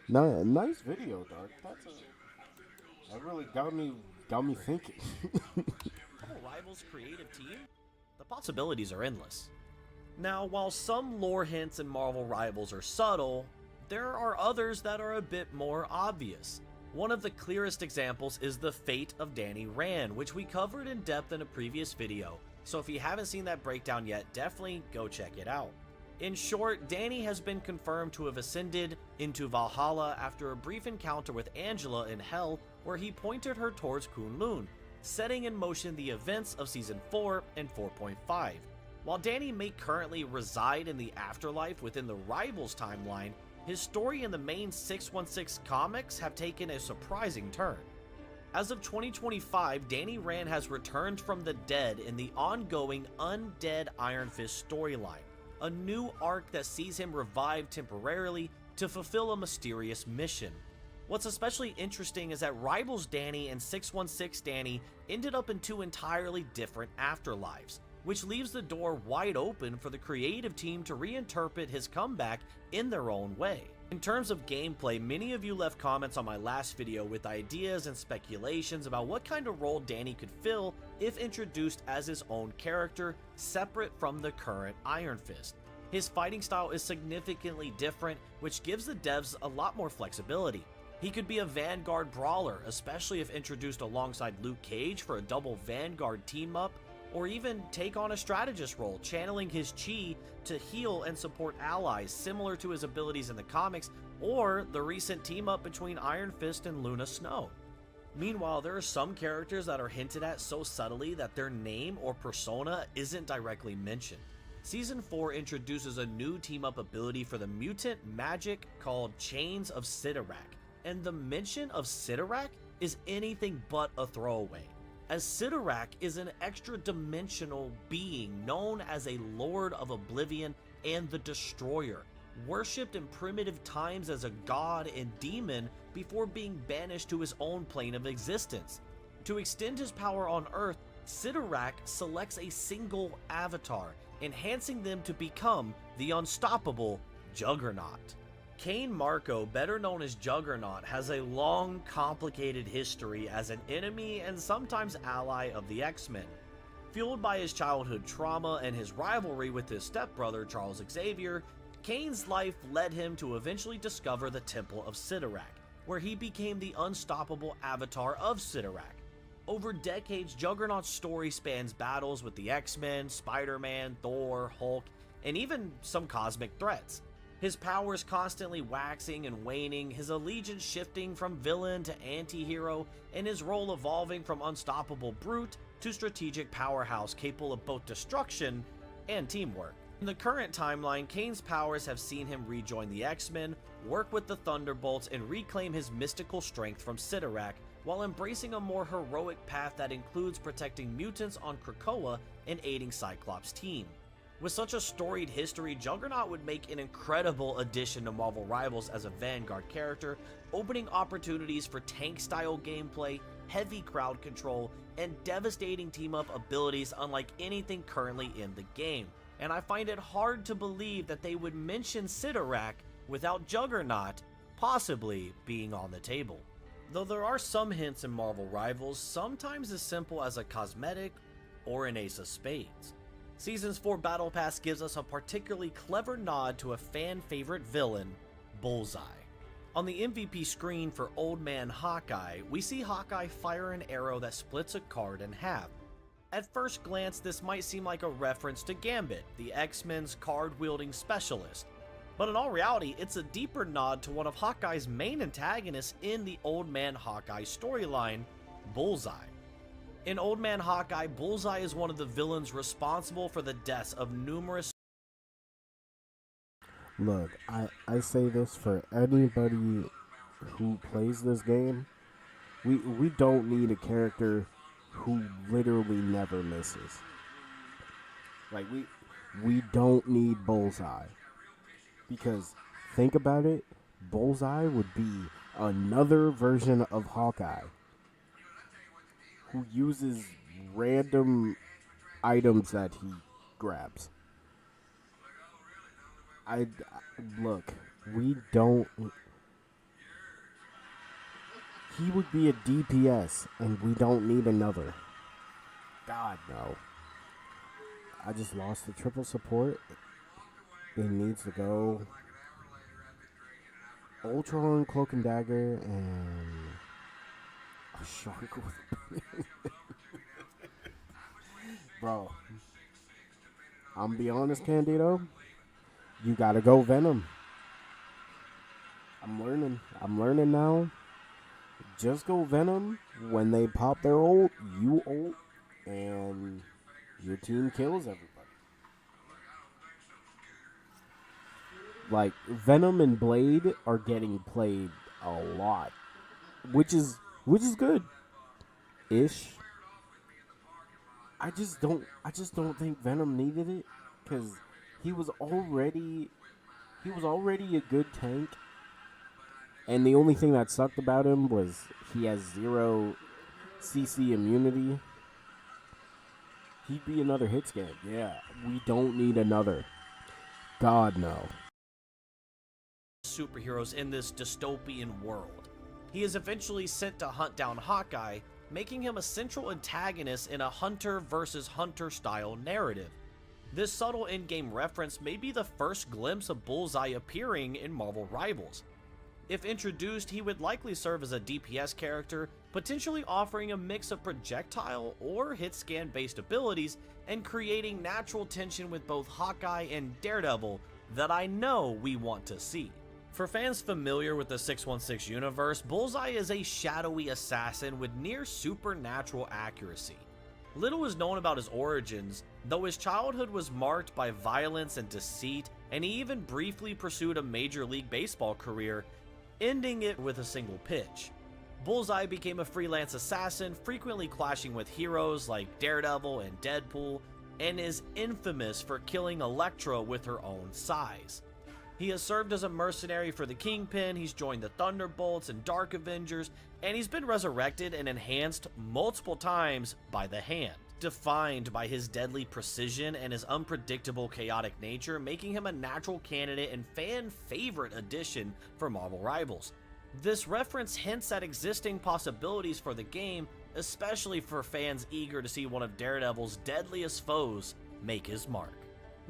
nice video, Dark. That really got me thinking. Marvel Rivals creative team? The possibilities are endless. Now, while some lore hints in Marvel Rivals are subtle, there are others that are a bit more obvious. One of the clearest examples is the fate of Danny Rand, which we covered in depth in a previous video, so if you haven't seen that breakdown yet, definitely go check it out. In short, Danny has been confirmed to have ascended into Valhalla after a brief encounter with Angela in Hell, where he pointed her towards Kunlun, setting in motion the events of Season 4 and 4.5. While Danny may currently reside in the afterlife within the Rivals timeline, his story in the main 616 comics have taken a surprising turn. As of 2025, Danny Rand has returned from the dead in the ongoing Undead Iron Fist storyline, a new arc that sees him revived temporarily to fulfill a mysterious mission. What's especially interesting is that Rivals Danny and 616 Danny ended up in two entirely different afterlives, which leaves the door wide open for the creative team to reinterpret his comeback in their own way. In terms of gameplay, many of you left comments on my last video with ideas and speculations about what kind of role Danny could fill if introduced as his own character, separate from the current Iron Fist. His fighting style is significantly different, which gives the devs a lot more flexibility. He could be a Vanguard brawler, especially if introduced alongside Luke Cage for a double Vanguard team-up, or even take on a strategist role, channeling his chi to heal and support allies similar to his abilities in the comics, or the recent team-up between Iron Fist and Luna Snow. Meanwhile, there are some characters that are hinted at so subtly that their name or persona isn't directly mentioned. Season 4 introduces a new team-up ability for the mutant magic called Chains of Sidorak, and the mention of Sidorak is anything but a throwaway, as Sidorak is an extra-dimensional being known as a Lord of Oblivion and the Destroyer, worshipped in primitive times as a god and demon before being banished to his own plane of existence. To extend his power on Earth, Sidorak selects a single avatar, enhancing them to become the unstoppable Juggernaut. Cain Marko, better known as Juggernaut, has a long, complicated history as an enemy and sometimes ally of the X-Men. Fueled by his childhood trauma and his rivalry with his stepbrother Charles Xavier, Cain's life led him to eventually discover the Temple of Sidorak, where he became the unstoppable avatar of Sidorak. Over decades, Juggernaut's story spans battles with the X-Men, Spider-Man, Thor, Hulk, and even some cosmic threats. His powers constantly waxing and waning, his allegiance shifting from villain to anti-hero, and his role evolving from unstoppable brute to strategic powerhouse capable of both destruction and teamwork. In the current timeline, Cain's powers have seen him rejoin the X-Men, work with the Thunderbolts, and reclaim his mystical strength from Sidorak, while embracing a more heroic path that includes protecting mutants on Krakoa and aiding Cyclops' team. With such a storied history, Juggernaut would make an incredible addition to Marvel Rivals as a Vanguard character, opening opportunities for tank-style gameplay, heavy crowd control, and devastating team-up abilities unlike anything currently in the game. And I find it hard to believe that they would mention Sidorak without Juggernaut possibly being on the table. Though there are some hints in Marvel Rivals, sometimes as simple as a cosmetic or an ace of spades. Season's 4 Battle Pass gives us a particularly clever nod to a fan-favorite villain, Bullseye. On the MVP screen for Old Man Hawkeye, we see Hawkeye fire an arrow that splits a card in half. At first glance, this might seem like a reference to Gambit, the X-Men's card-wielding specialist, but in all reality, it's a deeper nod to one of Hawkeye's main antagonists in the Old Man Hawkeye storyline, Bullseye. In Old Man Hawkeye, Bullseye is one of the villains responsible for the deaths of numerous. Look, I say this for anybody who plays this game. We don't need a character who literally never misses. Like, we don't need Bullseye. Because, think about it, Bullseye would be another version of Hawkeye who uses random items that he grabs. Look, we don't. He would be a DPS, and we don't need another. God, no. I just lost the triple support. It needs to go. Ultron, Cloak and Dagger, and a shark with. Bro, I'm gonna be honest, Candido. You gotta go Venom. I'm learning now. Just go Venom. When they pop their ult, you ult, and your team kills everybody. Like, Venom and Blade are getting played a lot, which is good, ish. I just don't think Venom needed it, because he was already a good tank, and the only thing that sucked about him was he has 0 CC immunity. He'd be another hit scan. Yeah, we don't need another. God, no. Superheroes in this dystopian world. He is eventually sent to hunt down Hawkeye, making him a central antagonist in a Hunter versus Hunter style narrative. This subtle in-game reference may be the first glimpse of Bullseye appearing in Marvel Rivals. If introduced, he would likely serve as a DPS character, potentially offering a mix of projectile or hit scan based abilities and creating natural tension with both Hawkeye and Daredevil that I know we want to see. For fans familiar with the 616 universe, Bullseye is a shadowy assassin with near supernatural accuracy. Little is known about his origins, though his childhood was marked by violence and deceit, and he even briefly pursued a Major League Baseball career, ending it with a single pitch. Bullseye became a freelance assassin, frequently clashing with heroes like Daredevil and Deadpool, and is infamous for killing Elektra with her own size. He has served as a mercenary for the Kingpin, he's joined the Thunderbolts and Dark Avengers, and he's been resurrected and enhanced multiple times by the Hand, defined by his deadly precision and his unpredictable chaotic nature, making him a natural candidate and fan favorite addition for Marvel Rivals. This reference hints at existing possibilities for the game, especially for fans eager to see one of Daredevil's deadliest foes make his mark.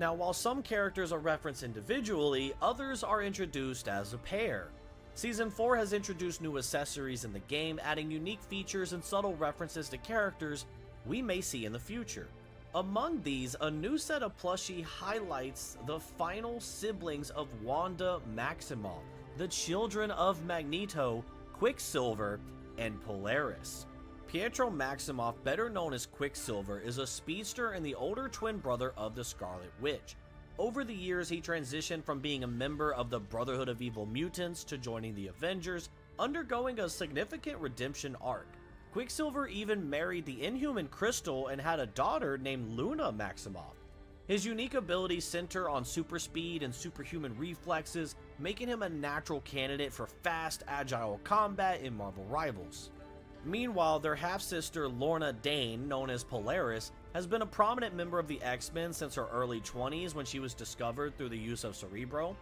Now, while some characters are referenced individually, others are introduced as a pair. Season 4 has introduced new accessories in the game, adding unique features and subtle references to characters we may see in the future. Among these, a new set of plushie highlights the final siblings of Wanda Maximoff, the children of Magneto, Quicksilver, and Polaris. Pietro Maximoff, better known as Quicksilver, is a speedster and the older twin brother of the Scarlet Witch. Over the years, he transitioned from being a member of the Brotherhood of Evil Mutants to joining the Avengers, undergoing a significant redemption arc. Quicksilver even married the Inhuman Crystal and had a daughter named Luna Maximoff. His unique abilities center on super speed and superhuman reflexes, making him a natural candidate for fast, agile combat in Marvel Rivals. Meanwhile, their half-sister Lorna Dane, known as Polaris, has been a prominent member of the X-Men since her early 20s when she was discovered through the use of Cerebro.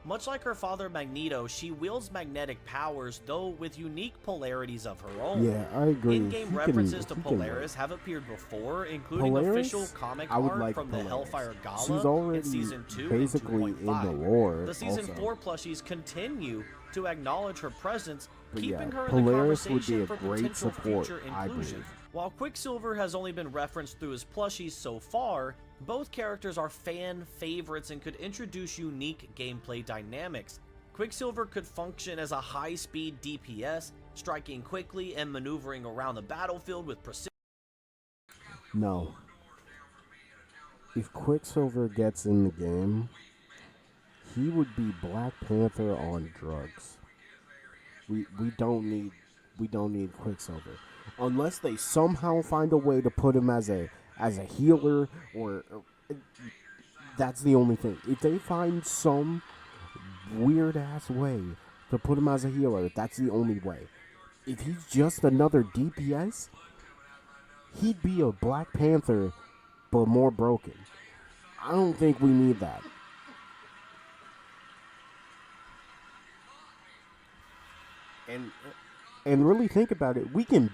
Much like her father Magneto, she wields magnetic powers, though with unique polarities of her own. Yeah, I agree. In-game references to Polaris have appeared before, including Polaris? official comic I would art like from the Polaris. Hellfire Gala She's already in Season 2 basically and in the 2.5. lore The Season also. 4 plushies continue to acknowledge her presence, But keeping yeah, her in the Polaris would conversation be a for great potential support, future I inclusion. believe. While Quicksilver has only been referenced through his plushies so far, both characters are fan favorites and could introduce unique gameplay dynamics. Quicksilver could function as a high-speed DPS, striking quickly and maneuvering around the battlefield with precision. No. If Quicksilver gets in the game, he would be Black Panther on drugs. We don't need Quicksilver unless they somehow find a way to put him as a healer or that's the only thing. If they find some weird ass way to put him as a healer, that's the only way. If he's just another DPS, he'd be a Black Panther but more broken. I don't think we need that. And really think about it, we can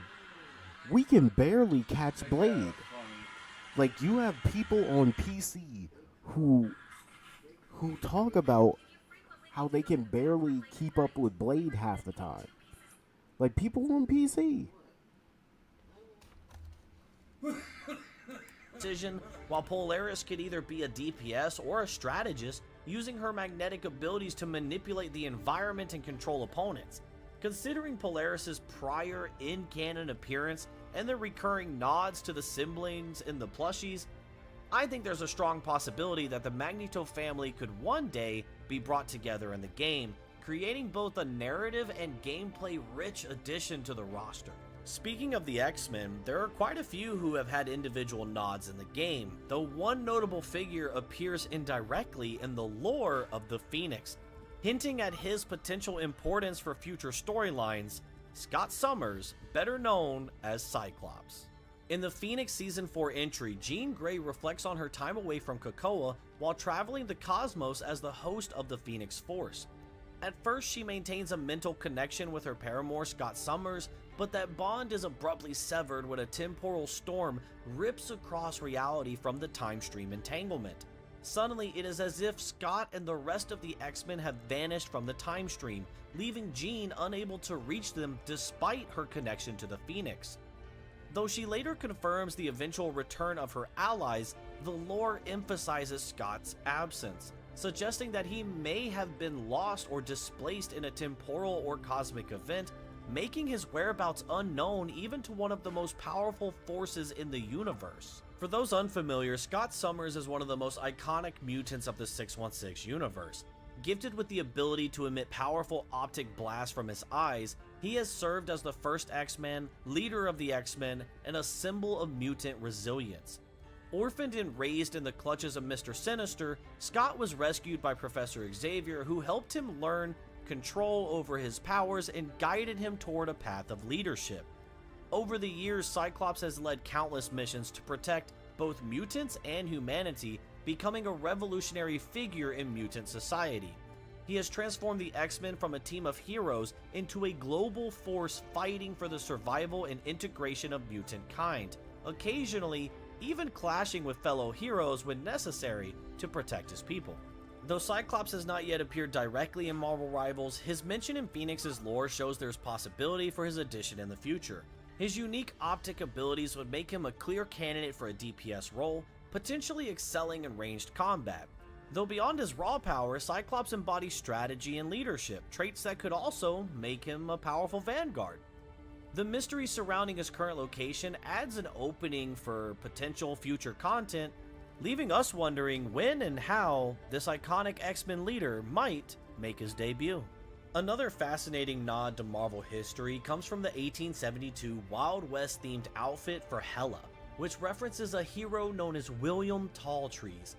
barely catch Blade. Like, you have people on PC who talk about how they can barely keep up with Blade half the time. Like, people on PC. Decision, while Polaris could either be a DPS or a strategist, using her magnetic abilities to manipulate the environment and control opponents. Considering Polaris's prior in-canon appearance and the recurring nods to the siblings in the plushies, I think there's a strong possibility that the Magneto family could one day be brought together in the game, creating both a narrative and gameplay-rich addition to the roster. Speaking of the X-Men, there are quite a few who have had individual nods in the game, though one notable figure appears indirectly in the lore of the Phoenix, hinting at his potential importance for future storylines: Scott Summers, better known as Cyclops. In the Phoenix Season 4 entry, Jean Grey reflects on her time away from Krakoa while traveling the cosmos as the host of the Phoenix Force. At first, she maintains a mental connection with her paramour Scott Summers, but that bond is abruptly severed when a temporal storm rips across reality from the time stream entanglement. Suddenly, it is as if Scott and the rest of the X-Men have vanished from the time stream, leaving Jean unable to reach them despite her connection to the Phoenix. Though she later confirms the eventual return of her allies, the lore emphasizes Scott's absence, suggesting that he may have been lost or displaced in a temporal or cosmic event, making his whereabouts unknown even to one of the most powerful forces in the universe. For those unfamiliar, Scott Summers is one of the most iconic mutants of the 616 universe. Gifted with the ability to emit powerful optic blasts from his eyes, he has served as the first X-Man, leader of the X-Men, and a symbol of mutant resilience. Orphaned and raised in the clutches of Mr. Sinister, Scott was rescued by Professor Xavier, who helped him learn control over his powers and guided him toward a path of leadership. Over the years, Cyclops has led countless missions to protect both mutants and humanity, becoming a revolutionary figure in mutant society. He has transformed the X-Men from a team of heroes into a global force fighting for the survival and integration of mutant kind, occasionally even clashing with fellow heroes when necessary to protect his people. Though Cyclops has not yet appeared directly in Marvel Rivals, his mention in Phoenix's lore shows there's possibility for his addition in the future. His unique optic abilities would make him a clear candidate for a DPS role, potentially excelling in ranged combat. Though beyond his raw power, Cyclops embodies strategy and leadership, traits that could also make him a powerful vanguard. The mystery surrounding his current location adds an opening for potential future content, leaving us wondering when and how this iconic X-Men leader might make his debut. Another fascinating nod to Marvel history comes from the 1872 Wild West themed outfit for Hela, which references a hero known as William Talltrees.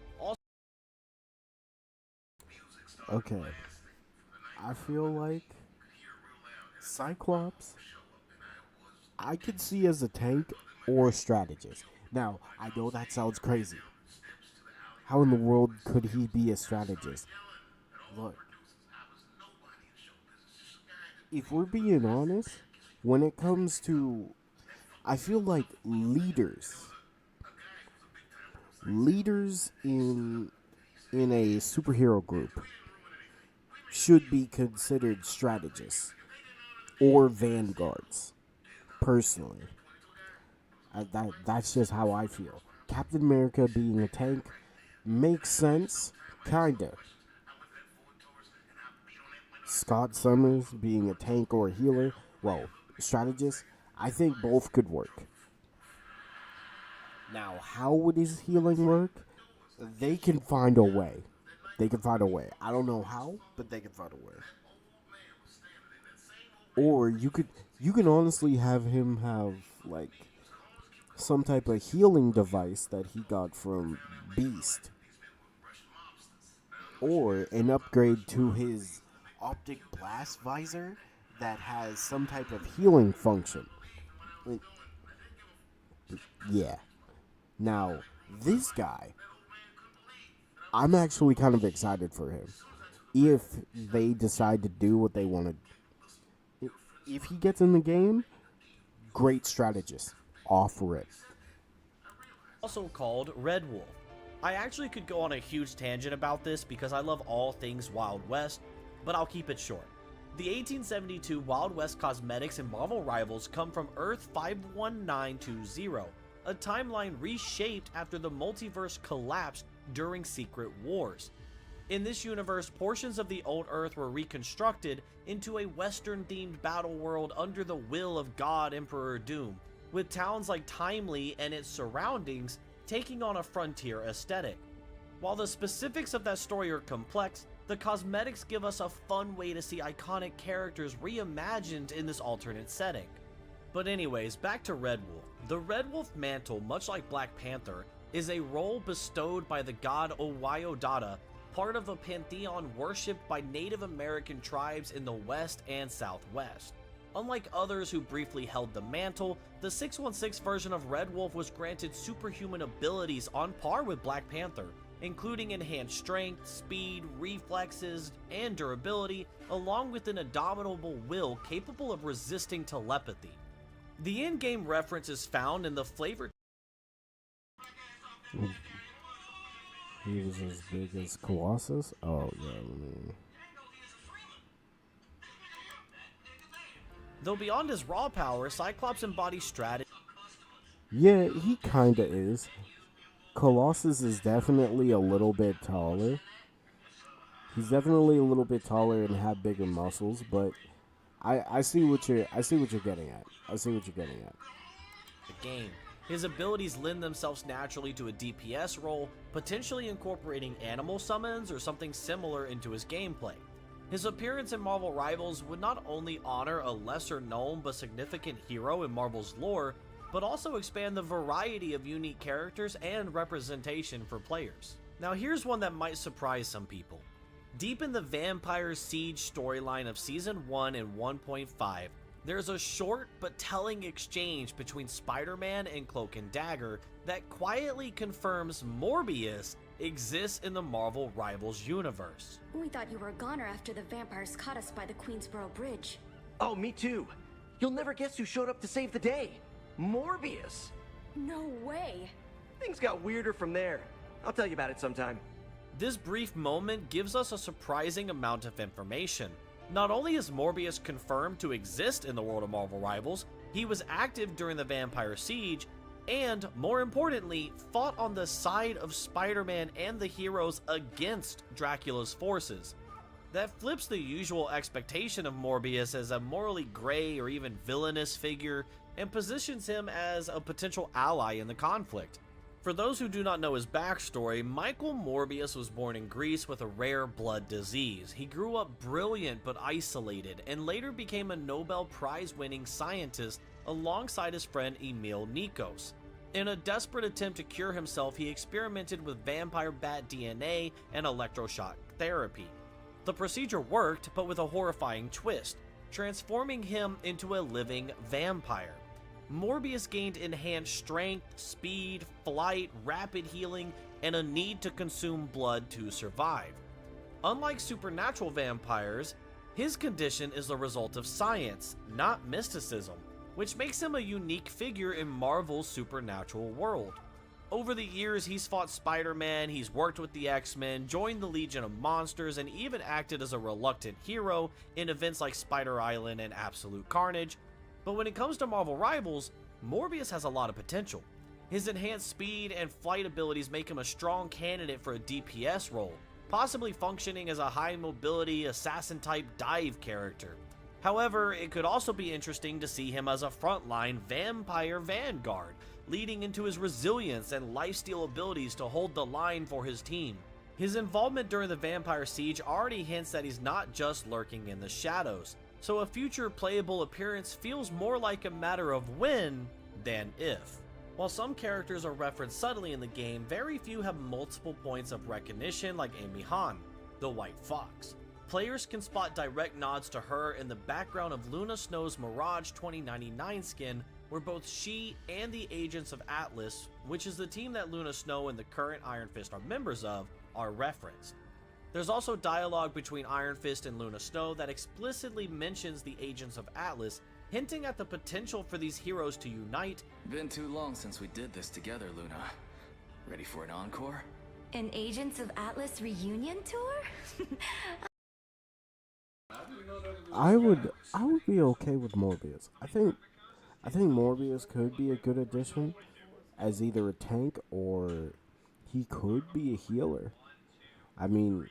Okay. I feel like Cyclops, I could see as a tank or a strategist. Now, I know that sounds crazy. How in the world could he be a strategist? Look, if we're being honest, when it comes to, I feel like leaders in a superhero group should be considered strategists or vanguards, personally. That's just how I feel. Captain America being a tank makes sense, kinda. Scott Summers being a tank or a healer, well, strategist, I think both could work. Now, how would his healing work? They can find a way. They can find a way. I don't know how, but they can find a way. Or you can honestly have him have like some type of healing device that he got from Beast. Or an upgrade to his optic blast visor that has some type of healing function. Yeah. Now, this guy, I'm actually kind of excited for him. If they decide to do what they want to. If he gets in the game, great strategist. Offer it. Also called Red Wolf. I actually could go on a huge tangent about this because I love all things Wild West, but I'll keep it short. The 1872 Wild West cosmetics and Marvel Rivals come from Earth 51920, a timeline reshaped after the multiverse collapsed during Secret Wars. In this universe, portions of the old Earth were reconstructed into a Western-themed battle world under the will of God Emperor Doom, with towns like Timely and its surroundings taking on a frontier aesthetic. While the specifics of that story are complex, the cosmetics give us a fun way to see iconic characters reimagined in this alternate setting. But anyways, back to Red Wolf. The Red Wolf mantle, much like Black Panther, is a role bestowed by the god Owayodata, part of a pantheon worshipped by Native American tribes in the West and Southwest. Unlike others who briefly held the mantle, the 616 version of Red Wolf was granted superhuman abilities on par with Black Panther, including enhanced strength, speed, reflexes, and durability, along with an indomitable will capable of resisting telepathy. The in-game reference is found in the flavor. He was as big as Colossus? Oh, yeah. I mean. Though beyond his raw power, Cyclops embodies strategy. Yeah, he kinda is. Colossus is definitely a little bit taller. He's definitely a little bit taller and have bigger muscles, but I see what you're getting at. I see what you're getting at. The game. His abilities lend themselves naturally to a DPS role, potentially incorporating animal summons or something similar into his gameplay. His appearance in Marvel Rivals would not only honor a lesser known but significant hero in Marvel's lore, but also expand the variety of unique characters and representation for players. Now here's one that might surprise some people. Deep in the Vampire Siege storyline of Season 1 and 1.5, there's a short but telling exchange between Spider-Man and Cloak and Dagger that quietly confirms Morbius exists in the Marvel Rivals universe. We thought you were a goner after the vampires caught us by the Queensboro Bridge. Oh, me too. You'll never guess who showed up to save the day. Morbius. No way. Things got weirder from there. I'll tell you about it sometime. This brief moment gives us a surprising amount of information. Not only is Morbius confirmed to exist in the world of Marvel Rivals, he was active during the Vampire Siege, and, more importantly, fought on the side of Spider-Man and the heroes against Dracula's forces. That flips the usual expectation of Morbius as a morally gray or even villainous figure, and positions him as a potential ally in the conflict. For those who do not know his backstory, Michael Morbius was born in Greece with a rare blood disease. He grew up brilliant but isolated, and later became a Nobel Prize-winning scientist alongside his friend Emil Nikos. In a desperate attempt to cure himself, he experimented with vampire bat DNA and electroshock therapy. The procedure worked, but with a horrifying twist, transforming him into a living vampire. Morbius gained enhanced strength, speed, flight, rapid healing, and a need to consume blood to survive. Unlike supernatural vampires, his condition is the result of science, not mysticism, which makes him a unique figure in Marvel's supernatural world. Over the years, he's fought Spider-Man, he's worked with the X-Men, joined the Legion of Monsters, and even acted as a reluctant hero in events like Spider Island and Absolute Carnage. But when it comes to Marvel Rivals, Morbius has a lot of potential. His enhanced speed and flight abilities make him a strong candidate for a DPS role, possibly functioning as a high mobility assassin-type dive character. However, it could also be interesting to see him as a frontline vampire vanguard, leading into his resilience and lifesteal abilities to hold the line for his team. His involvement during the Vampire Siege already hints that he's not just lurking in the shadows, so a future playable appearance feels more like a matter of when than if. While some characters are referenced subtly in the game, very few have multiple points of recognition like Amy Han, the White Fox. Players can spot direct nods to her in the background of Luna Snow's Mirage 2099 skin, where both she and the Agents of Atlas, which is the team that Luna Snow and the current Iron Fist are members of, are referenced. There's also dialogue between Iron Fist and Luna Snow that explicitly mentions the Agents of Atlas, hinting at the potential for these heroes to unite. Been too long since we did this together, Luna. Ready for an encore? An Agents of Atlas reunion tour? I would be okay with Morbius. I think Morbius could be a good addition as either a tank or he could be a healer. I mean,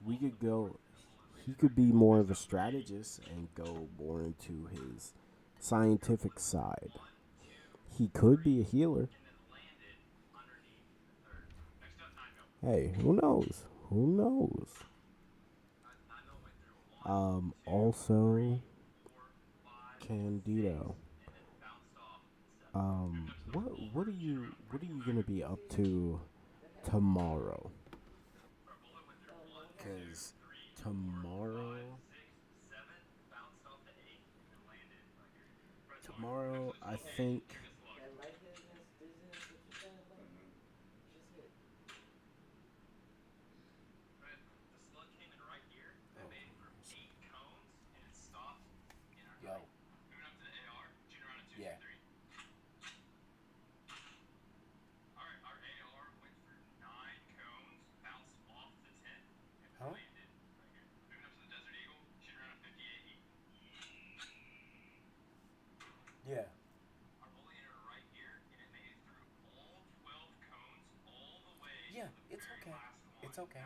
he could be more of a strategist and go more into his scientific side. He could be a healer. Hey, who knows? Who knows? Also, Candido. What are you gonna be up to tomorrow? 'Cause tomorrow I think. Yo. Yeah. Huh? Yeah. Yeah, it's okay. It's okay.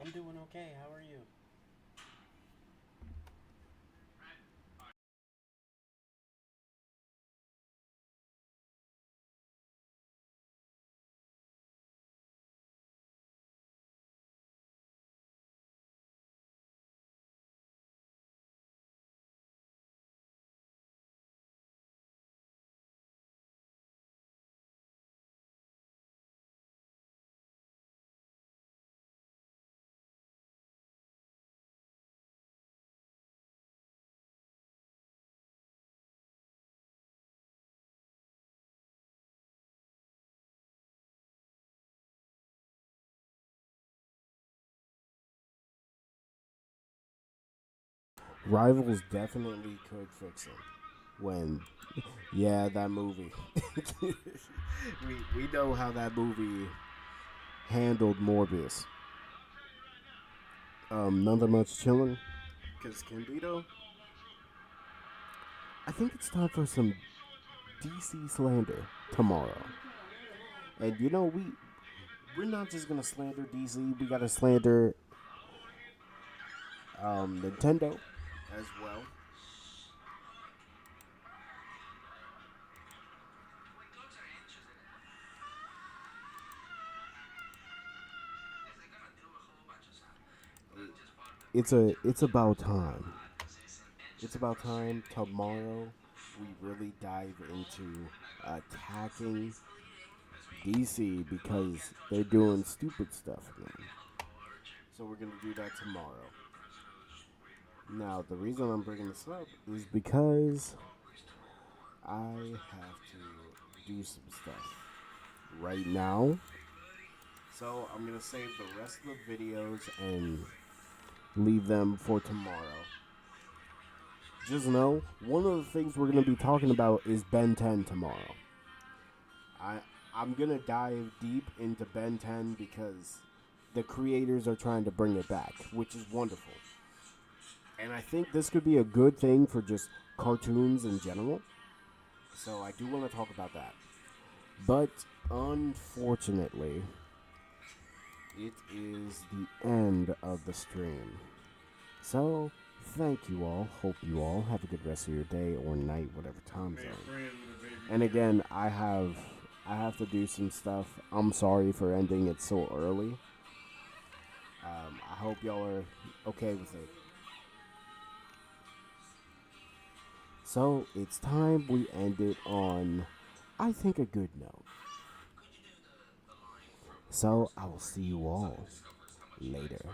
I'm doing okay. How are you? Rivals definitely could fix him. When, yeah, that movie. we know how that movie handled Morbius. Nothing much chilling. Cause Candido, I think it's time for some DC slander tomorrow. And you know we're not just gonna slander DC. We gotta slander Nintendo as well. It's about time. It's about time tomorrow we really dive into attacking DC because they're doing stupid stuff, man. So we're gonna do that tomorrow. Now, the reason I'm bringing this up is because I have to do some stuff right now. So I'm gonna save the rest of the videos and leave them for tomorrow. Just know, one of the things we're going to be talking about is Ben 10 tomorrow. I'm going to dive deep into Ben 10 because the creators are trying to bring it back, which is wonderful. And I think this could be a good thing for just cartoons in general. So I do want to talk about that. But unfortunately, it is the end of the stream. So thank you all. Hope you all have a good rest of your day or night, whatever time zone. And again, I have to do some stuff. I'm sorry for ending it so early. I hope y'all are okay with it. So it's time we end it on, I think, a good note. So I will see you all later.